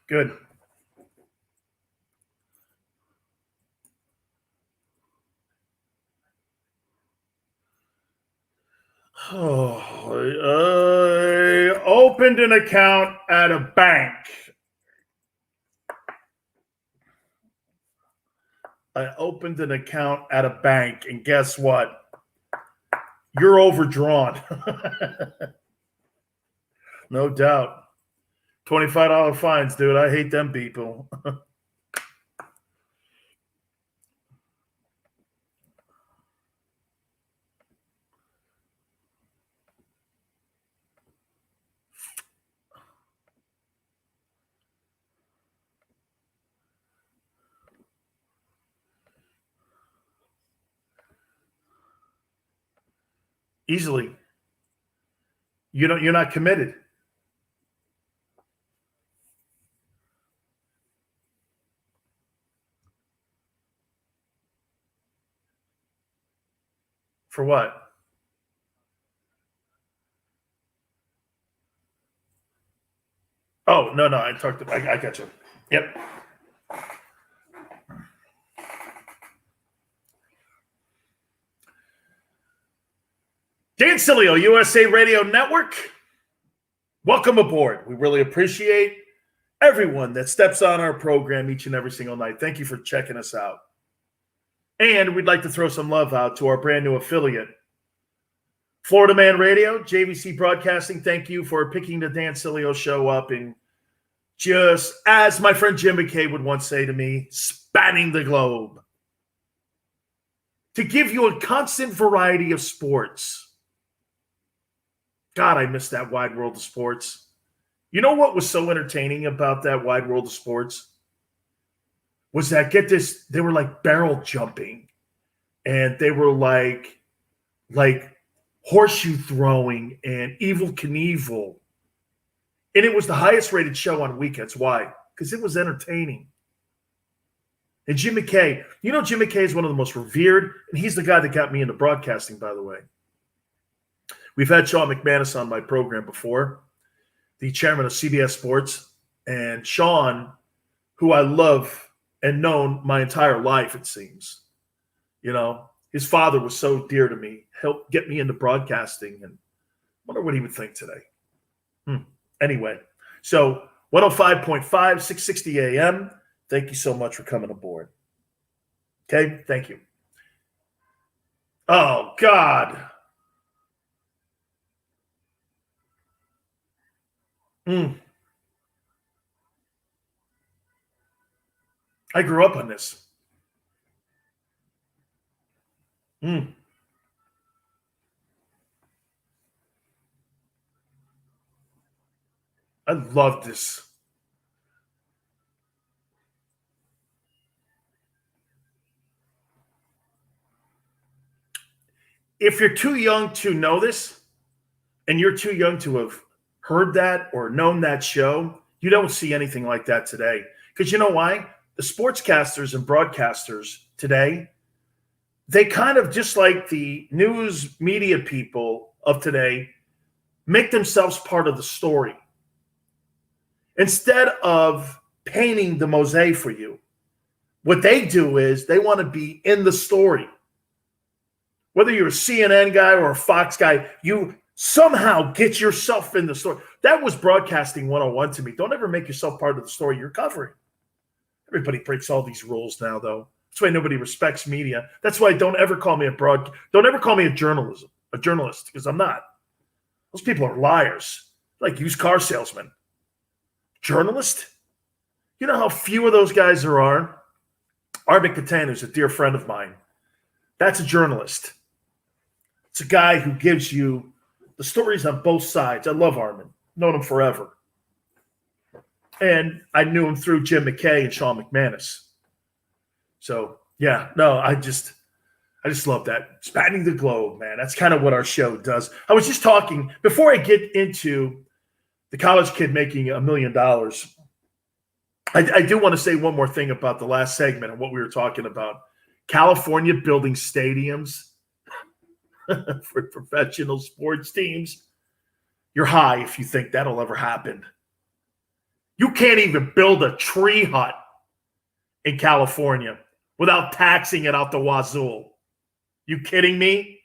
Good. Oh, I opened an account at a bank. And guess what? You're overdrawn. No doubt. $25 fines, dude. I hate them people. Easily. You're not committed. For what? Oh, no. I got you. Yep. Dan Sileo, USA Radio Network. Welcome aboard. We really appreciate everyone that steps on our program each and every single night. Thank you for checking us out. And we'd like to throw some love out to our brand new affiliate, Florida Man Radio, JVC Broadcasting. Thank you for picking the Dan Sileo Show up and just, as my friend Jim McKay would once say to me, spanning the globe to give you a constant variety of sports. God, I miss that wide world of sports. You know what was so entertaining about that wide world of sports? Was that, get this, they were like barrel jumping, and they were like horseshoe throwing and Evel Knievel. And it was the highest rated show on weekends. Why? Because it was entertaining. And Jim McKay, Jim McKay is one of the most revered, and he's the guy that got me into broadcasting, by the way. We've had Sean McManus on my program before, the chairman of CBS Sports. And Sean, who I love and known my entire life, it seems, his father was so dear to me, helped get me into broadcasting, and I wonder what he would think today. Anyway, so 105.5, 660 AM. Thank you so much for coming aboard. Okay, thank you. Oh, God. I grew up on this. I love this. If you're too young to know this, and you're too young to have heard that or known that show, you don't see anything like that today. Because you know why? The sportscasters and broadcasters today, they kind of, just like the news media people of today, make themselves part of the story. Instead of painting the mosaic for you, what they do is they want to be in the story. Whether you're a CNN guy or a Fox guy, you somehow get yourself in the story. That was broadcasting 101 to me. Don't ever make yourself part of the story you're covering. Everybody breaks all these rules now, though. That's why nobody respects media. That's why don't ever call me a journalist, because I'm not. Those people are liars, like used car salesmen. Journalist? You know how few of those guys there are? Arvin Katan, who's a dear friend of mine. That's a journalist. It's a guy who gives you the stories on both sides. I love Armin. Known him forever. And I knew him through Jim McKay and Sean McManus. So, yeah, no, I just love that. Spanning the globe, man. That's kind of what our show does. I was just talking, before I get into the college kid making $1 million, I do want to say one more thing about the last segment and what we were talking about. California building stadiums for professional sports teams. You're high if you think that'll ever happen. You can't even build a tree hut in California without taxing it out the wazoo. You kidding me?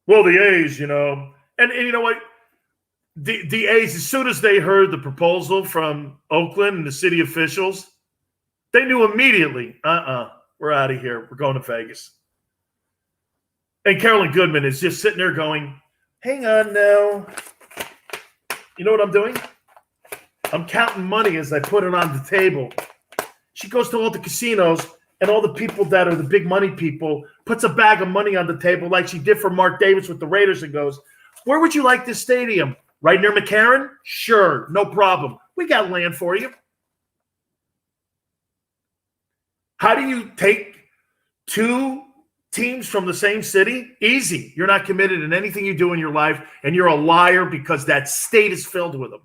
Well, the A's, and you know what? The A's, as soon as they heard the proposal from Oakland and the city officials, they knew immediately, we're out of here. We're going to Vegas. And Carolyn Goodman is just sitting there going, hang on now. You know what I'm doing? I'm counting money as I put it on the table. She goes to all the casinos, and all the people that are the big money people puts a bag of money on the table like she did for Mark Davis with the Raiders and goes, where would you like this stadium? Right near McCarran? Sure, no problem. We got land for you. How do you take two teams from the same city? Easy. You're not committed in anything you do in your life, and you're a liar because that state is filled with them.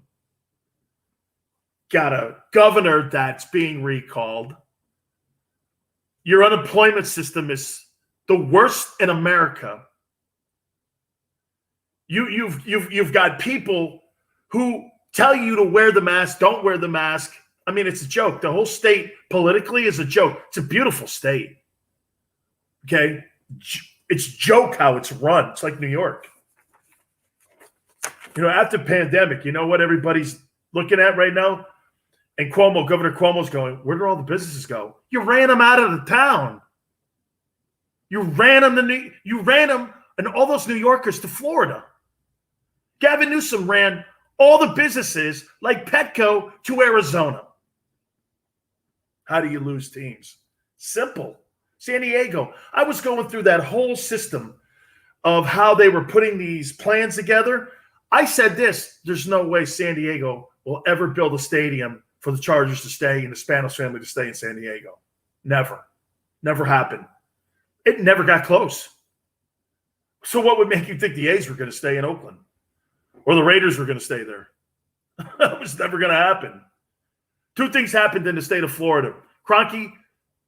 Got a governor that's being recalled. Your unemployment system is the worst in America. You've got people who tell you to wear the mask, don't wear the mask. I mean, it's a joke. The whole state politically is a joke. It's a beautiful state. Okay? It's joke how it's run. It's like New York. After pandemic, you know what everybody's looking at right now? And Governor Cuomo's going, where do all the businesses go? You ran them out of the town. You ran them and all those New Yorkers to Florida. Gavin Newsom ran all the businesses like Petco to Arizona. How do you lose teams? Simple. San Diego. I was going through that whole system of how they were putting these plans together. I said this, there's no way San Diego will ever build a stadium for the Chargers to stay and the Spanos family to stay in San Diego. Never. Never happened. It never got close. So what would make you think the A's were going to stay in Oakland? Or the Raiders were going to stay there? That was never going to happen. Two things happened in the state of Florida. Kroenke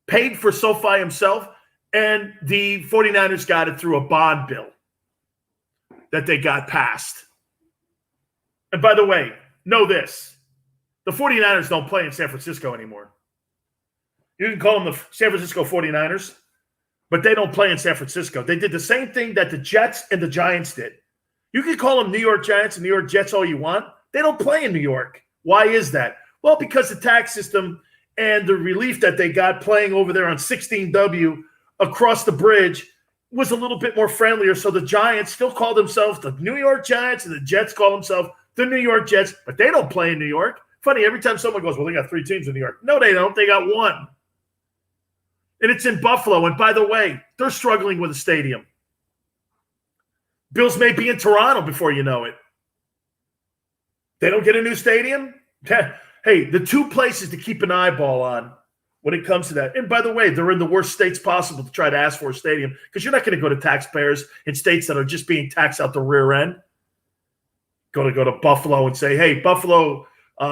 paid for SoFi himself, and the 49ers got it through a bond bill that they got passed. And by the way, know this. The 49ers don't play in San Francisco anymore. You can call them the San Francisco 49ers, but they don't play in San Francisco. They did the same thing that the Jets and the Giants did. You can call them New York Giants and New York Jets all you want. They don't play in New York. Why is that? Well, because the tax system and the relief that they got playing over there on 16W across the bridge was a little bit more friendlier. So the Giants still call themselves the New York Giants and the Jets call themselves the New York Jets, but they don't play in New York. Funny, every time someone goes, well, they got 3 teams in New York. No, they don't. They got 1. And it's in Buffalo. And by the way, they're struggling with a stadium. Bills may be in Toronto before you know it. They don't get a new stadium? Hey, the 2 places to keep an eyeball on when it comes to that. And by the way, they're in the worst states possible to try to ask for a stadium because you're not going to go to taxpayers in states that are just being taxed out the rear end. Go to Buffalo and say, hey, Buffalo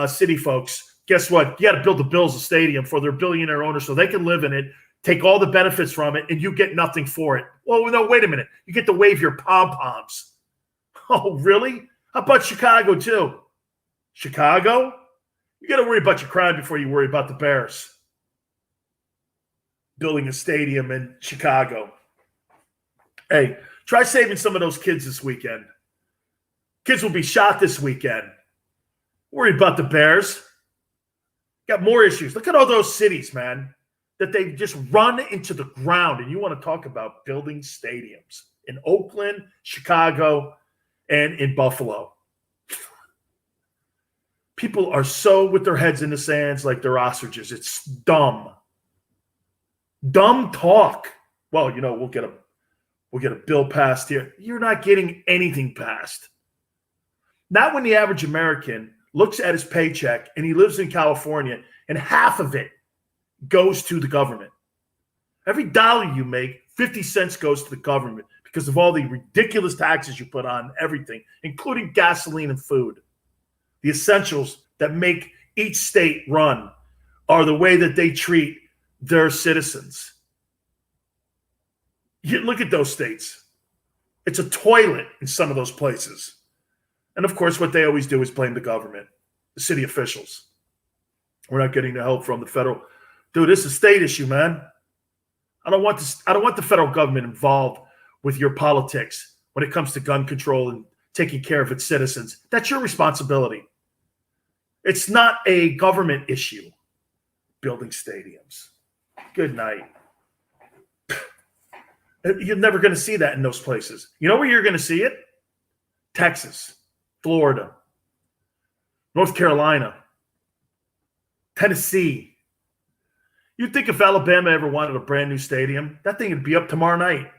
city folks, guess what? You got to build the Bills a stadium for their billionaire owners so they can live in it, take all the benefits from it, and you get nothing for it. Well, no, wait a minute. You get to wave your pom-poms. Oh, really? How about Chicago, too? Chicago? You got to worry about your crime before you worry about the Bears. Building a stadium in Chicago. Hey, try saving some of those kids this weekend. Kids will be shot this weekend. Worry about the Bears. Got more issues. Look at all those cities, man, that they just run into the ground. And you want to talk about building stadiums in Oakland, Chicago, and in Buffalo. People are so with their heads in the sands like they're ostriches. It's dumb. Dumb talk. Well, we'll get a bill passed here. You're not getting anything passed. Not when the average American looks at his paycheck and he lives in California and half of it goes to the government. Every dollar you make, 50 cents goes to the government because of all the ridiculous taxes you put on everything, including gasoline and food. The essentials that make each state run are the way that they treat their citizens. You look at those states. It's a toilet in some of those places. And of course, what they always do is blame the government. the city officials. We're not getting the help from the federal. Dude, this is a state issue, man. I don't want the federal government involved with your politics when it comes to gun control and taking care of its citizens. That's your responsibility. It's not a government issue. Building stadiums. Good night. You're never going to see that in those places. You know where you're going to see it? Texas, Florida, North Carolina, Tennessee. You'd think if Alabama ever wanted a brand new stadium, that thing would be up tomorrow night.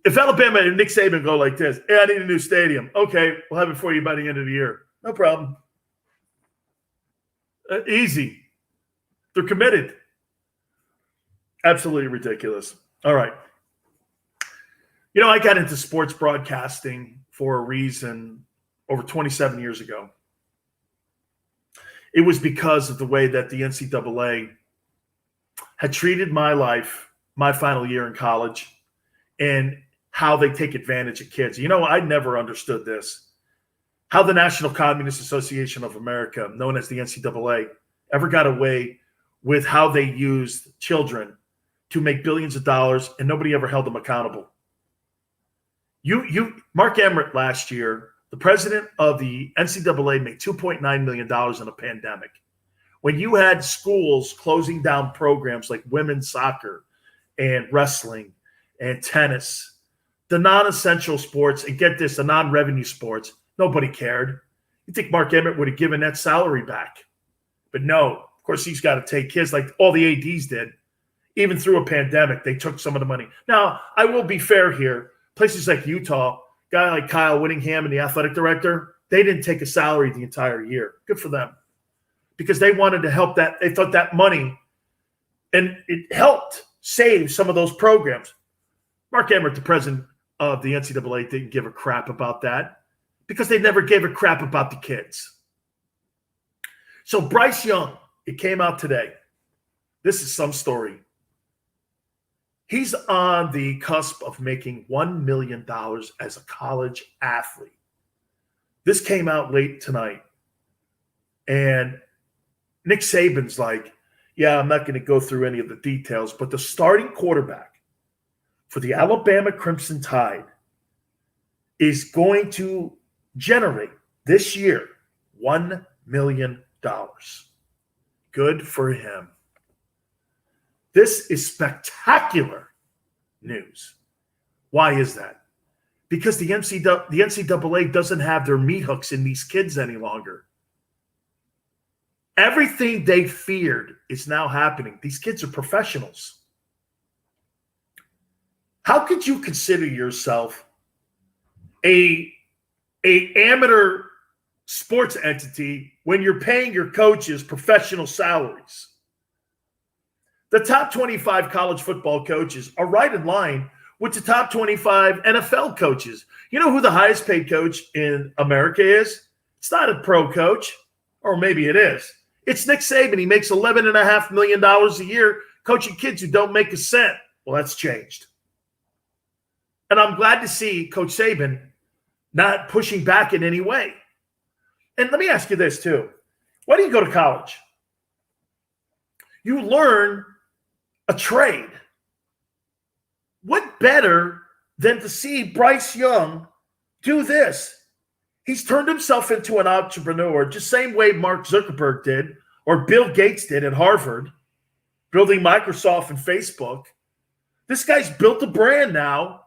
If Alabama and Nick Saban go like this, hey, I need a new stadium. Okay, we'll have it for you by the end of the year. No problem. Easy. They're committed. Absolutely ridiculous. All right. You know, I got into sports broadcasting for a reason over 27 years ago. It was because of the way that the NCAA had treated my life, my final year in college, and how they take advantage of kids. You know, I never understood this. How the National Communist Association of America, known as the NCAA, ever got away with how they used children to make billions of dollars, and nobody ever held them accountable. Mark Emmert last year, the president of the NCAA, made $2.9 million in a pandemic. When you had schools closing down programs like women's soccer and wrestling and tennis, the non-essential sports, and get this, the non-revenue sports, nobody cared. You think Mark Emmert would have given that salary back? But no, of course, he's got to take his, like all the ADs did. Even through a pandemic, they took some of the money. Now, I will be fair here. Places like Utah, guy like Kyle Whittingham and the athletic director, they didn't take a salary the entire year. Good for them. Because they wanted to help that. They thought that money, and it helped save some of those programs. Mark Emmert, the president of the NCAA, didn't give a crap about that because they never gave a crap about the kids. So Bryce Young, it came out today. This is some story. He's on the cusp of making $1 million as a college athlete. This came out late tonight. And Nick Saban's like, yeah, I'm not going to go through any of the details, but the starting quarterback for the Alabama Crimson Tide is going to generate this year $1 million. Good for him. This is spectacular news. Why is that? Because the NCAA doesn't have their meat hooks in these kids any longer. Everything they feared is now happening. These kids are professionals. How could you consider yourself a amateur sports entity when you're paying your coaches professional salaries? The top 25 college football coaches are right in line with the top 25 NFL coaches. You know who the highest paid coach in America is? It's not a pro coach, or maybe it is. It's Nick Saban. He makes $11.5 million a year coaching kids who don't make a cent. Well, that's changed. And I'm glad to see Coach Saban not pushing back in any way. And let me ask you this, too. Why do you go to college? You learn a trade. What better than to see Bryce Young do this? He's turned himself into an entrepreneur, just same way Mark Zuckerberg did, or Bill Gates did at Harvard, building Microsoft and Facebook. This guy's built a brand now.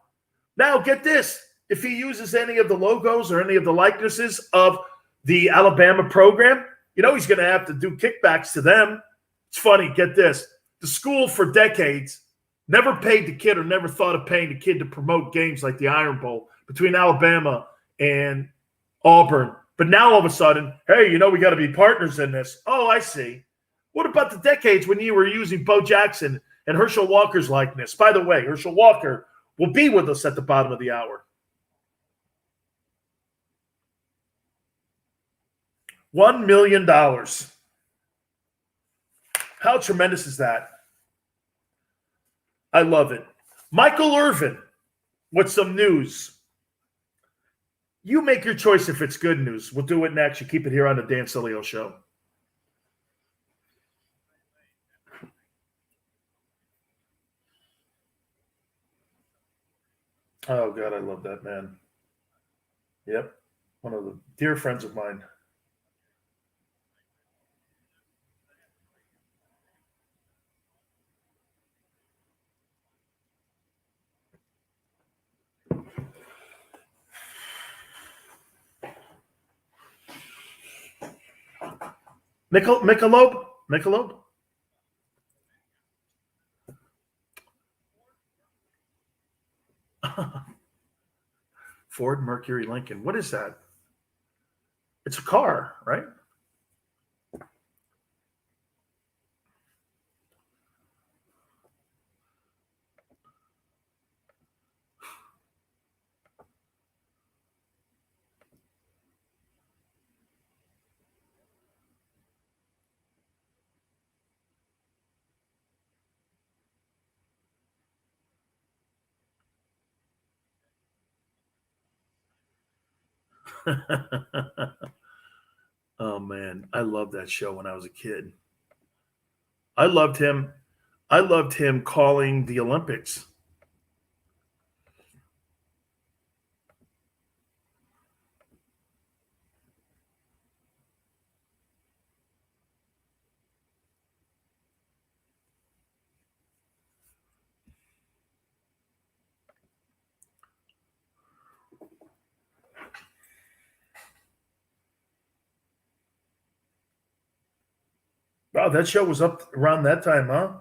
Now, get this. If he uses any of the logos or any of the likenesses of the Alabama program, you know he's going to have to do kickbacks to them. It's funny, get this. The school for decades never paid the kid or never thought of paying the kid to promote games like the Iron Bowl between Alabama and Auburn. But now all of a sudden, hey, you know we got to be partners in this. Oh, I see. What about the decades when you were using Bo Jackson and Herschel Walker's likeness? By the way, Herschel Walker will be with us at the bottom of the hour. $1 million. How tremendous is that? I love it. Michael Irvin with some news. You make your choice if it's good news. We'll do it next. You keep it here on the Dan Sileo Show. Oh, God, I love that man. Yep. One of the dear friends of mine. Michelob? Michelob? Ford, Mercury, Lincoln. What is that? It's a car, right? Oh man, I loved that show when I was a kid. I loved him. I loved him calling the Olympics. Wow, that show was up around that time, huh?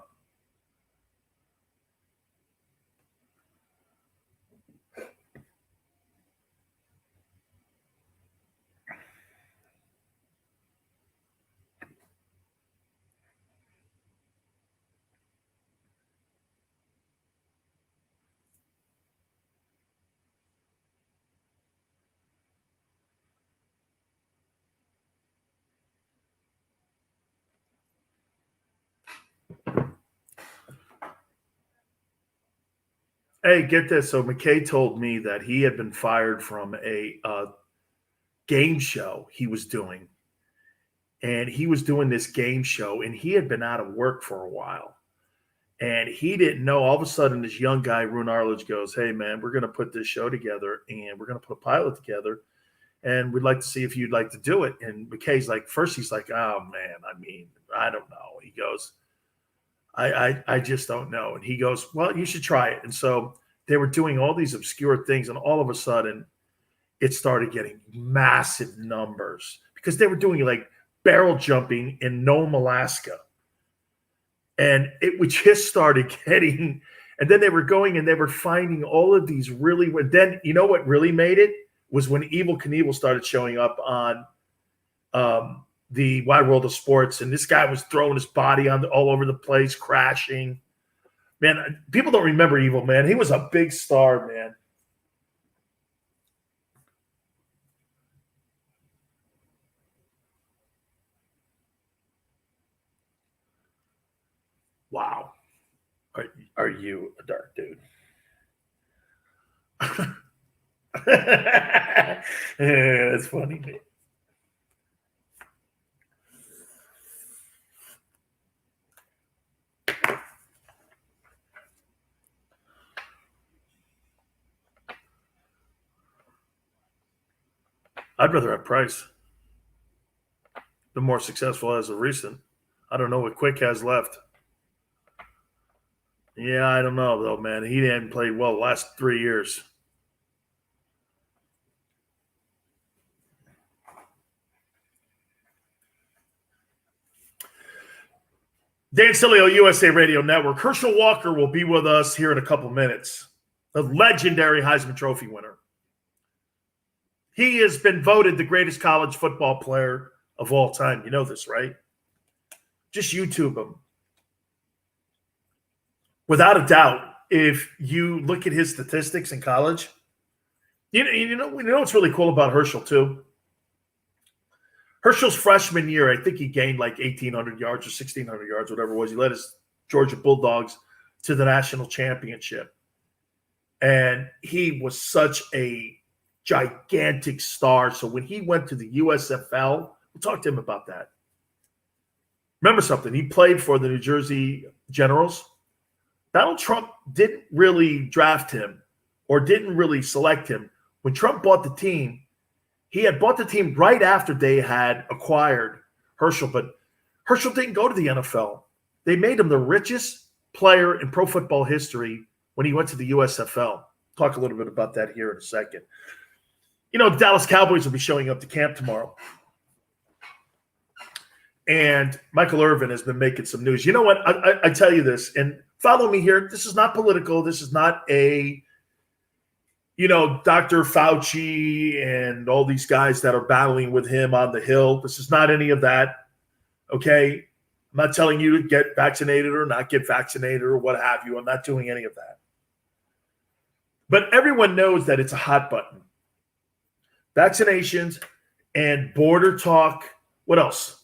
Hey, get this. So McKay told me that he had been fired from a game show he was doing. And he was doing this game show, and he had been out of work for a while. And he didn't know. All of a sudden, this young guy, Rune Arledge, goes, "Hey, man, we're going to put this show together, and we're going to put a pilot together, and we'd like to see if you'd like to do it." And McKay's like, first he's like, "Oh, man, I mean, I don't know." He goes, I just don't know. And he goes, "Well, you should try it." And so they were doing all these obscure things, and all of a sudden, it started getting massive numbers because they were doing like barrel jumping in Nome, Alaska. And it we just started getting, and then they were going and they were finding all of these really, then you know what really made it was when Evel Knievel started showing up on the Wide World of Sports, and this guy was throwing his body on all over the place, crashing. Man, people don't remember Evel, man. He was a big star, man. Wow. Are you a dark dude? Yeah, that's funny, man. I'd rather have Price. The more successful as of recent. I don't know what Quick has left. Yeah, I don't know though, man. He hadn't played well the last 3 years. Dan Sileo, USA Radio Network. Herschel Walker will be with us here in a couple minutes. The legendary Heisman Trophy winner. He has been voted the greatest college football player of all time. You know this, right? Just YouTube him. Without a doubt, if you look at his statistics in college, you know what's really cool about Herschel too? Herschel's freshman year, I think he gained like 1,800 yards or 1,600 yards, whatever it was. He led his Georgia Bulldogs to the national championship. And he was such a gigantic star. So when he went to the USFL, we'll talk to him about that. Remember something, he played for the New Jersey Generals. Donald Trump didn't really draft him or didn't really select him. When Trump bought the team, he had bought the team right after they had acquired Herschel, but Herschel didn't go to the NFL. They made him the richest player in pro football history when he went to the USFL. Talk a little bit about that here in a second. You know, the Dallas Cowboys will be showing up to camp tomorrow. And Michael Irvin has been making some news. You know what? I tell you this, and follow me here. This is not political. This is not a, Dr. Fauci and all these guys that are battling with him on the Hill. This is not any of that. Okay? I'm not telling you to get vaccinated or not get vaccinated or what have you. I'm not doing any of that. But everyone knows that it's a hot button. Vaccinations and border talk. What else?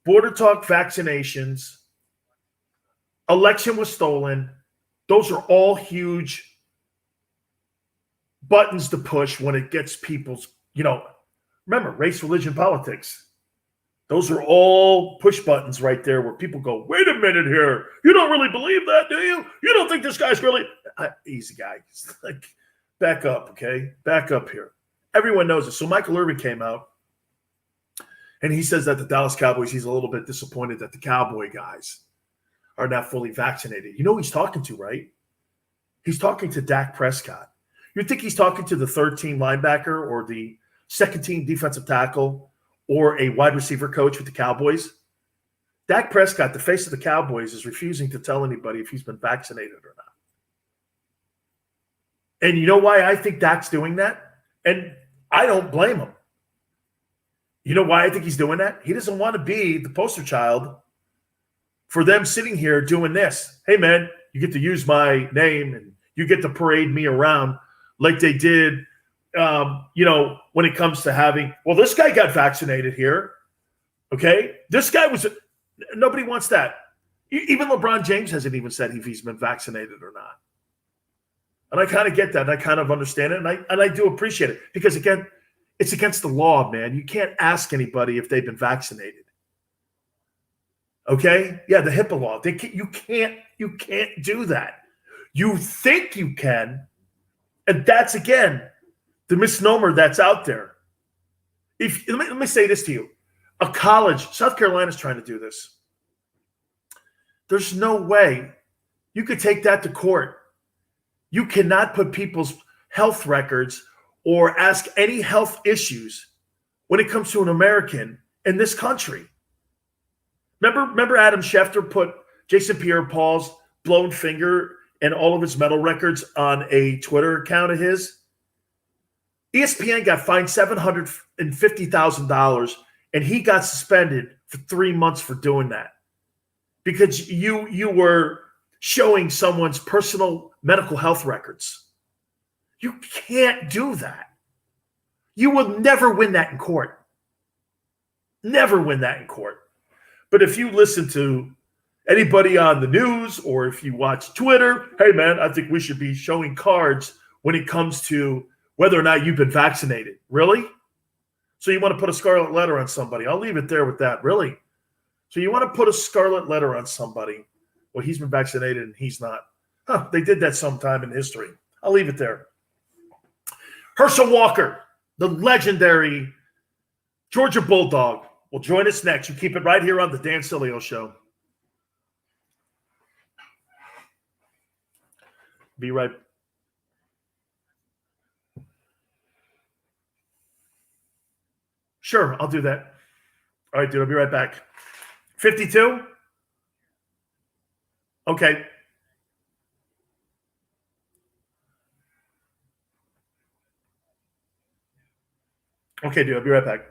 Border talk, vaccinations. Election was stolen. Those are all huge buttons to push when it gets people's, remember, race, religion, politics. Those are all push buttons right there where people go, wait a minute here. You don't really believe that, do you? You don't think this guy's really... easy, guys. Like, back up, okay? Back up here. Everyone knows it. So Michael Irvin came out, and he says that the Dallas Cowboys, he's a little bit disappointed that the Cowboy guys are not fully vaccinated. You know who he's talking to, right? He's talking to Dak Prescott. You think he's talking to the third-team linebacker or the second-team defensive tackle or a wide receiver coach with the Cowboys? Dak Prescott, the face of the Cowboys, is refusing to tell anybody if he's been vaccinated or not. And you know why I think Dak's doing that? And I don't blame him. You know why I think he's doing that? He doesn't want to be the poster child for them sitting here doing this. Hey, man, you get to use my name and you get to parade me around like they did, when it comes to having, well, this guy got vaccinated here. Okay. This guy nobody wants that. Even LeBron James hasn't even said if he's been vaccinated or not. And I kind of get that. And I kind of understand it. And I do appreciate it because, again, it's against the law, man. You can't ask anybody if they've been vaccinated. Okay? Yeah, the HIPAA law. You can't do that. You think you can, and that's, again, the misnomer that's out there. Let me say this to you. A college, South Carolina's trying to do this. There's no way you could take that to court. You cannot put people's health records or ask any health issues when it comes to an American in this country. Remember Adam Schefter put Jason Pierre-Paul's blown finger and all of his medical records on a Twitter account of his? ESPN got fined $750,000, and he got suspended for 3 months for doing that because you were showing someone's personal medical health records. You can't do that. You will never win that in court. Never win that in court. But if you listen to anybody on the news or if you watch Twitter, hey, man, I think we should be showing cards when it comes to whether or not you've been vaccinated. Really? So you want to put a scarlet letter on somebody. I'll leave it there with that. Really? So you want to put a scarlet letter on somebody. Well, he's been vaccinated and he's not. They did that sometime in history. I'll leave it there. Herschel Walker, the legendary Georgia Bulldog, will join us next. You keep it right here on the Dan Sileo Show. Be right. Sure, I'll do that. All right, dude, I'll be right back. 52? Okay. Okay, dude, I'll be right back.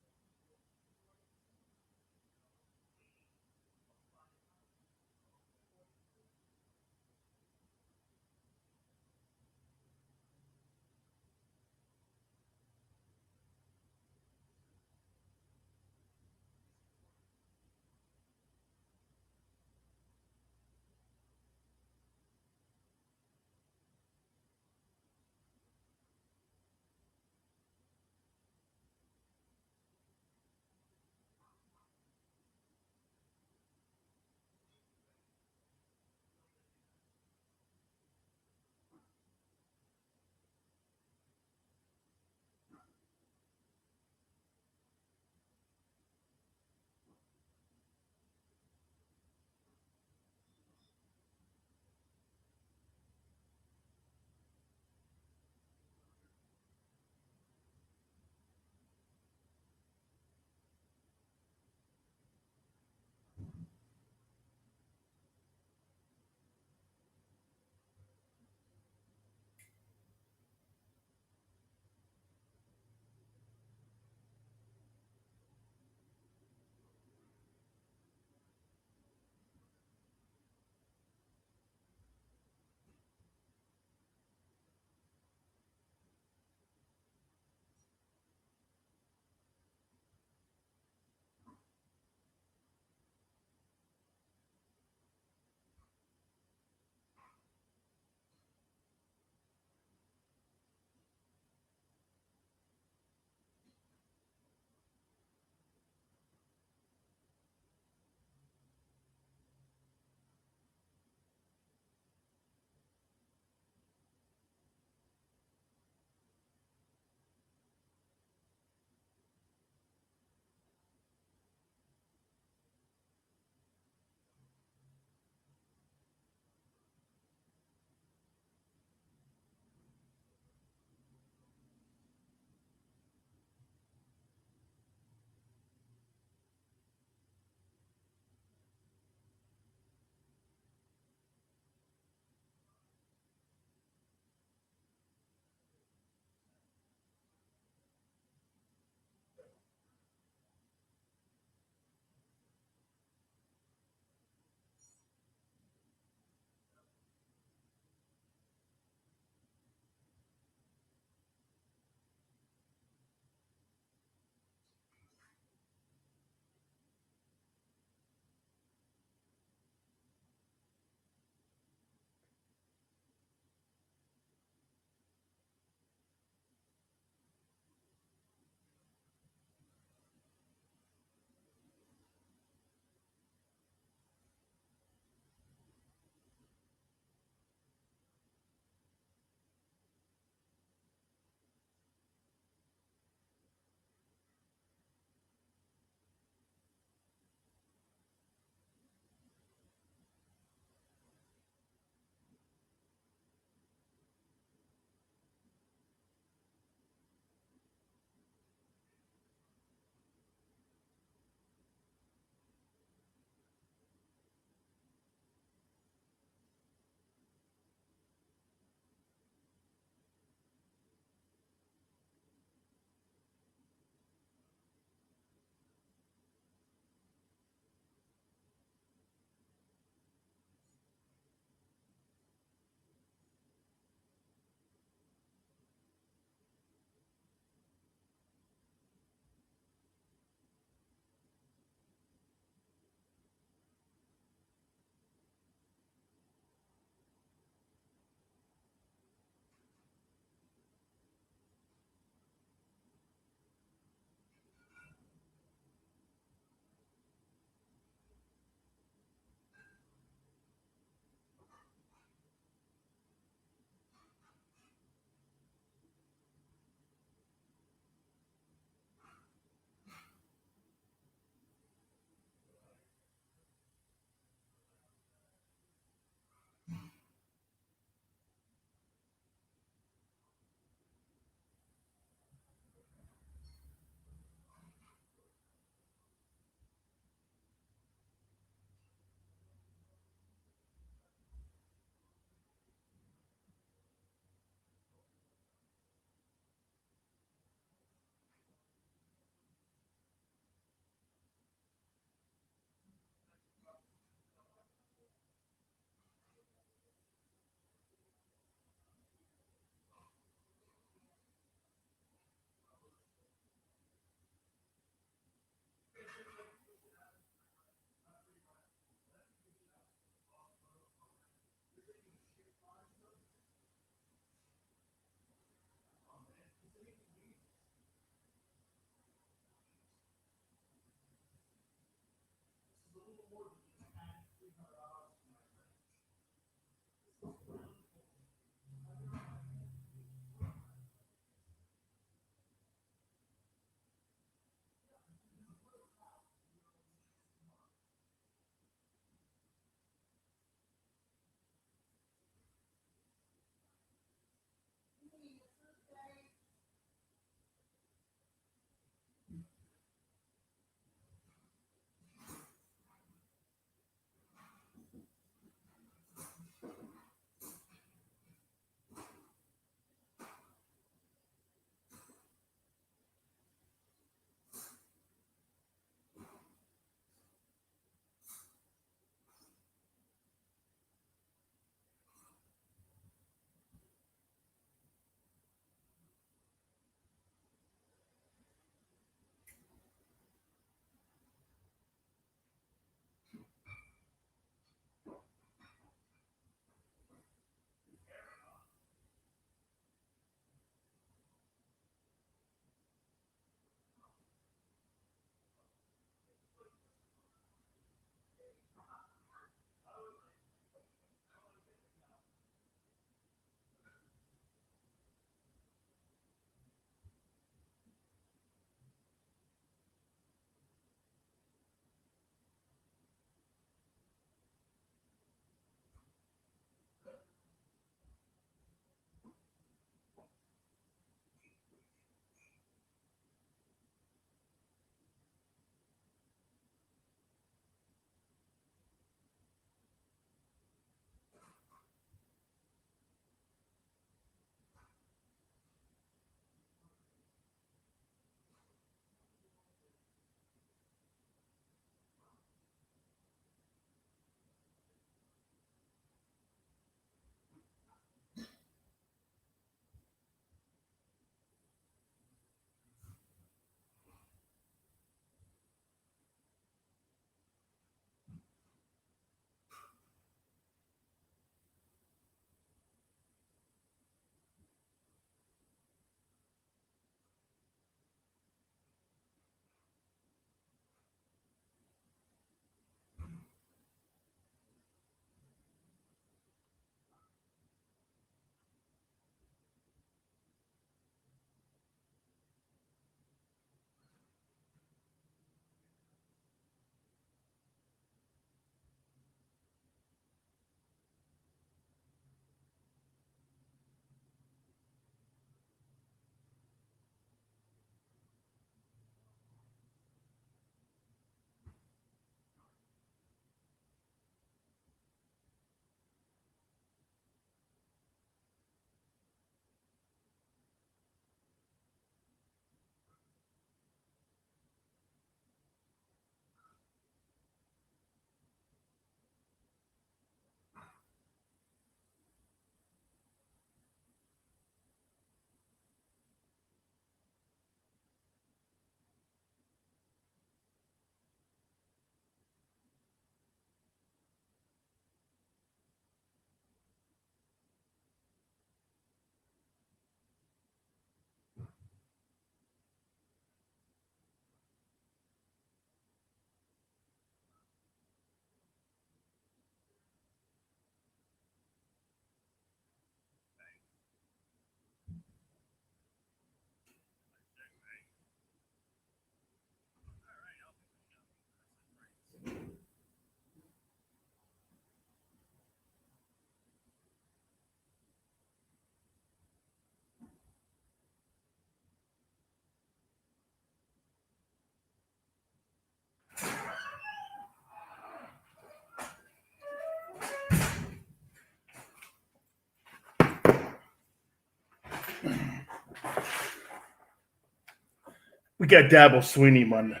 We got Dabo Sweeney Monday.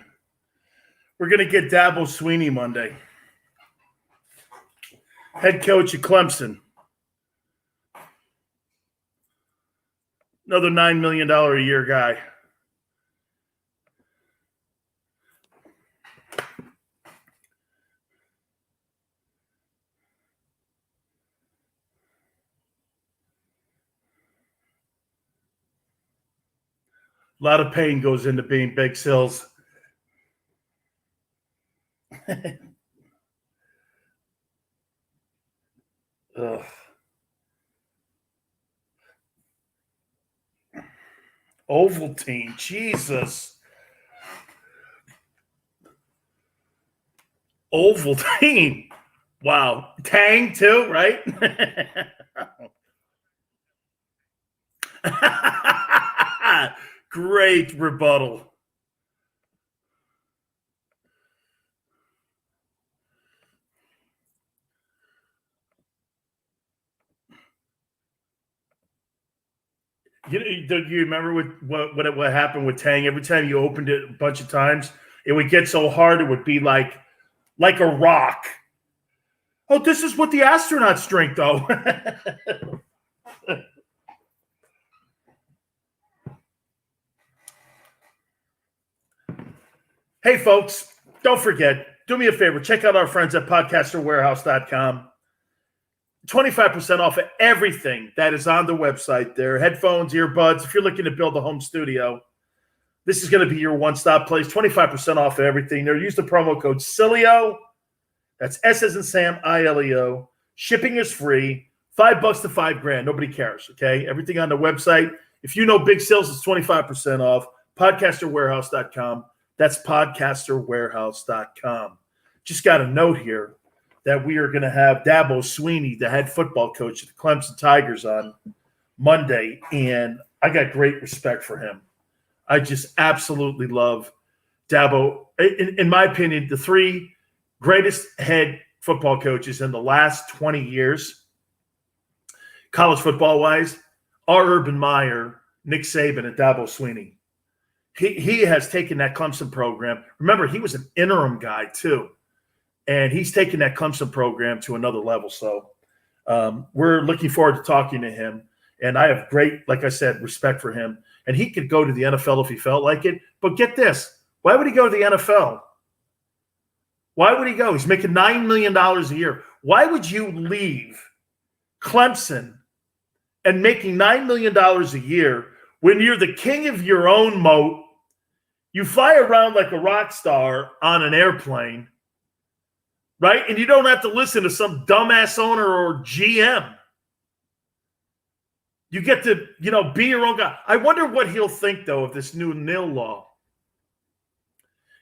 We're going to get Dabo Sweeney Monday. Head coach at Clemson. Another $9 million a year guy. A lot of pain goes into being Big Sills. Ugh. Ovaltine, Jesus. Ovaltine. Wow. Tang too, right? Great rebuttal. Do you remember what happened with Tang? Every time you opened it a bunch of times, it would get so hard it would be like a rock. Oh, this is what the astronauts drink, though. Hey, folks, don't forget, do me a favor. Check out our friends at podcasterwarehouse.com. 25% off of everything that is on the website there. Headphones, earbuds. If you're looking to build a home studio, this is going to be your one-stop place. 25% off of everything there. Use the promo code Sileo. That's S as in Sam, I-L-E-O. Shipping is free. $5 to $5,000. Nobody cares, okay? Everything on the website. If you know big sales, it's 25% off. Podcasterwarehouse.com. That's podcasterwarehouse.com. Just got a note here that we are going to have Dabo Sweeney, the head football coach of the Clemson Tigers, on Monday, and I got great respect for him. I just absolutely love Dabo. In my opinion, the three greatest head football coaches in the last 20 years, college football-wise, are Urban Meyer, Nick Saban, and Dabo Sweeney. He has taken that Clemson program. Remember, he was an interim guy too. And he's taken that Clemson program to another level. So we're looking forward to talking to him. And I have great, like I said, respect for him. And he could go to the NFL if he felt like it. But get this. Why would he go to the NFL? Why would he go? He's making $9 million a year. Why would you leave Clemson and making $9 million a year when you're the king of your own moat? You fly around like a rock star on an airplane, right? And you don't have to listen to some dumbass owner or GM. You get to, be your own guy. I wonder what he'll think, though, of this new nil law.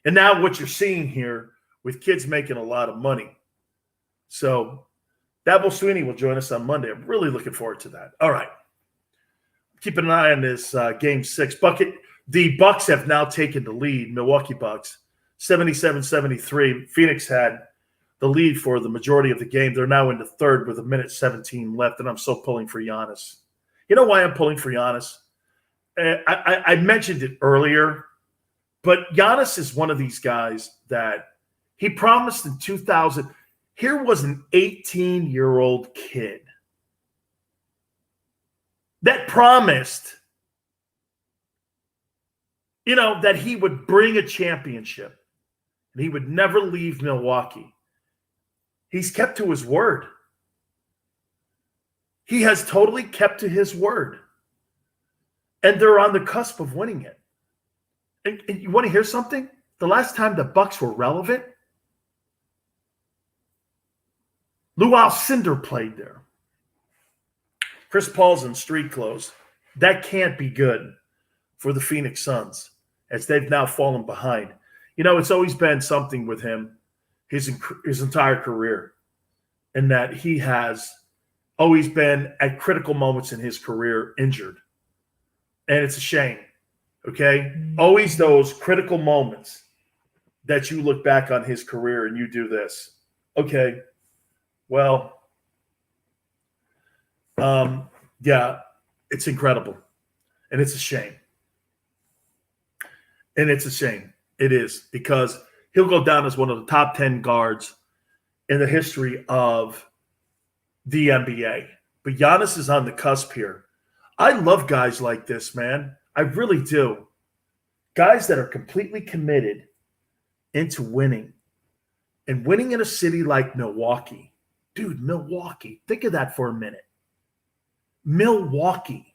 And now what you're seeing here with kids making a lot of money. So Dabo Sweeney will join us on Monday. I'm really looking forward to that. All right. Keeping an eye on this Game 6. The Bucks have now taken the lead, Milwaukee Bucks, 77-73. Phoenix had the lead for the majority of the game. They're now in the third with 1:17 left, and I'm so pulling for Giannis. You know why I'm pulling for Giannis? I mentioned it earlier, but Giannis is one of these guys that he promised in 2000. Here was an 18-year-old kid that promised, that he would bring a championship and he would never leave Milwaukee. He's kept to his word. He has totally kept to his word. And they're on the cusp of winning it. And you want to hear something? The last time the Bucks were relevant, Lou Alcindor played there. Chris Paul's in street clothes. That can't be good for the Phoenix Suns, as they've now fallen behind. It's always been something with him his entire career, in that he has always been at critical moments in his career injured. And it's a shame, okay? Always those critical moments that you look back on his career and you do this. Okay, well, yeah, it's incredible. And it's a shame. And it's a shame. It is, because he'll go down as one of the top 10 guards in the history of the NBA. But Giannis is on the cusp here. I love guys like this, man. I really do. Guys that are completely committed into winning, and winning in a city like Milwaukee. Dude, Milwaukee. Think of that for a minute. Milwaukee.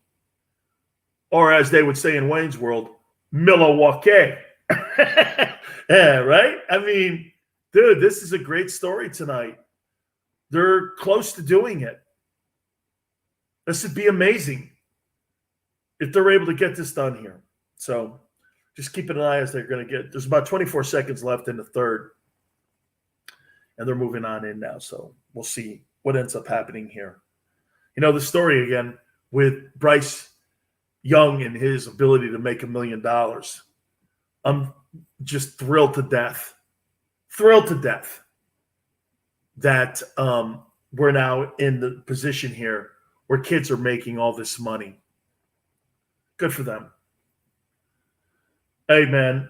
Or as they would say in Wayne's World, Milwaukee. Yeah, right? I mean, dude, this is a great story tonight. They're close to doing it. This would be amazing if they're able to get this done here. So just keep an eye as they're going to get. There's about 24 seconds left in the third, and they're moving on in now. So we'll see what ends up happening here. You know, the story again with Bryce Young and his ability to make $1 million. I'm just thrilled to death that we're now in the position here where kids are making all this money. Good for them. Hey, man,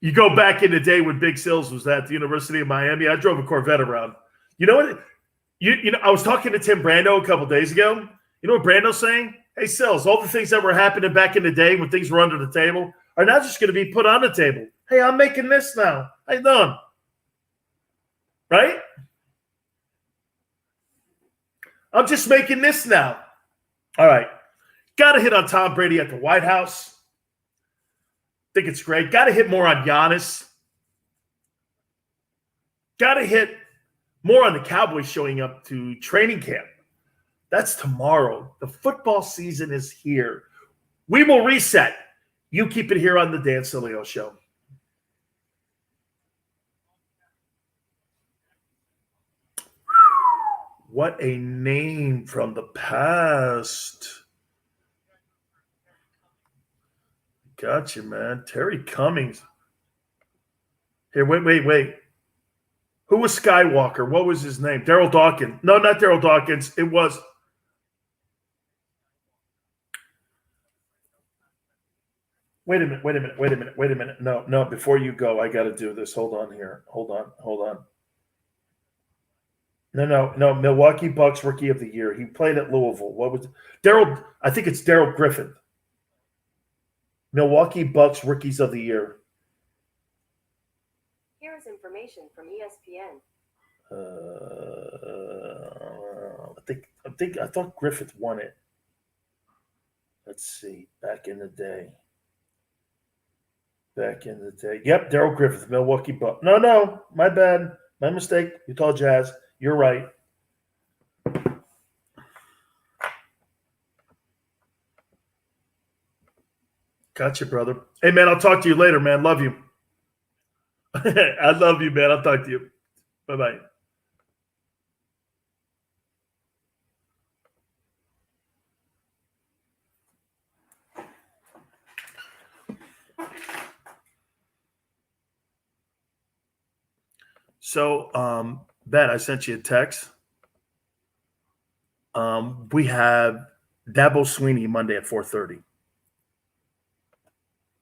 you go back in the day when Big Sills was at the University of Miami. I drove a Corvette around. You know what? You know, I was talking to Tim Brando a couple days ago. You know what Brando's saying? Hey, Sills, all the things that were happening back in the day when things were under the table are now just going to be put on the table. Hey, I'm making this now. How you doing? Right? I'm just making this now. All right. Got to hit on Tom Brady at the White House. Think it's great. Got to hit more on Giannis. Got to hit more on the Cowboys showing up to training camp. That's tomorrow. The football season is here. We will reset. You keep it here on the Dan Sileo Show. What a name from the past. Gotcha, man. Terry Cummings. Here, wait. Who was Skywalker? What was his name? Daryl Dawkins. No, not Daryl Dawkins. It was. Wait a minute. No. Before you go, I got to do this. Hold on here. Hold on. No. Milwaukee Bucks Rookie of the Year. He played at Louisville. What was Daryl? I think it's Daryl Griffin. Milwaukee Bucks Rookies of the Year. Here is information from ESPN. I thought Griffith won it. Let's see. Back in the day. Yep, Daryl Griffith, Milwaukee Bucks. No, my bad. My mistake. Utah Jazz. You're right. Gotcha, brother. Hey, man, I'll talk to you later, man. Love you. I love you, man. I'll talk to you. Bye-bye. So, Ben, I sent you a text. We have Dabo Sweeney Monday at 4:30.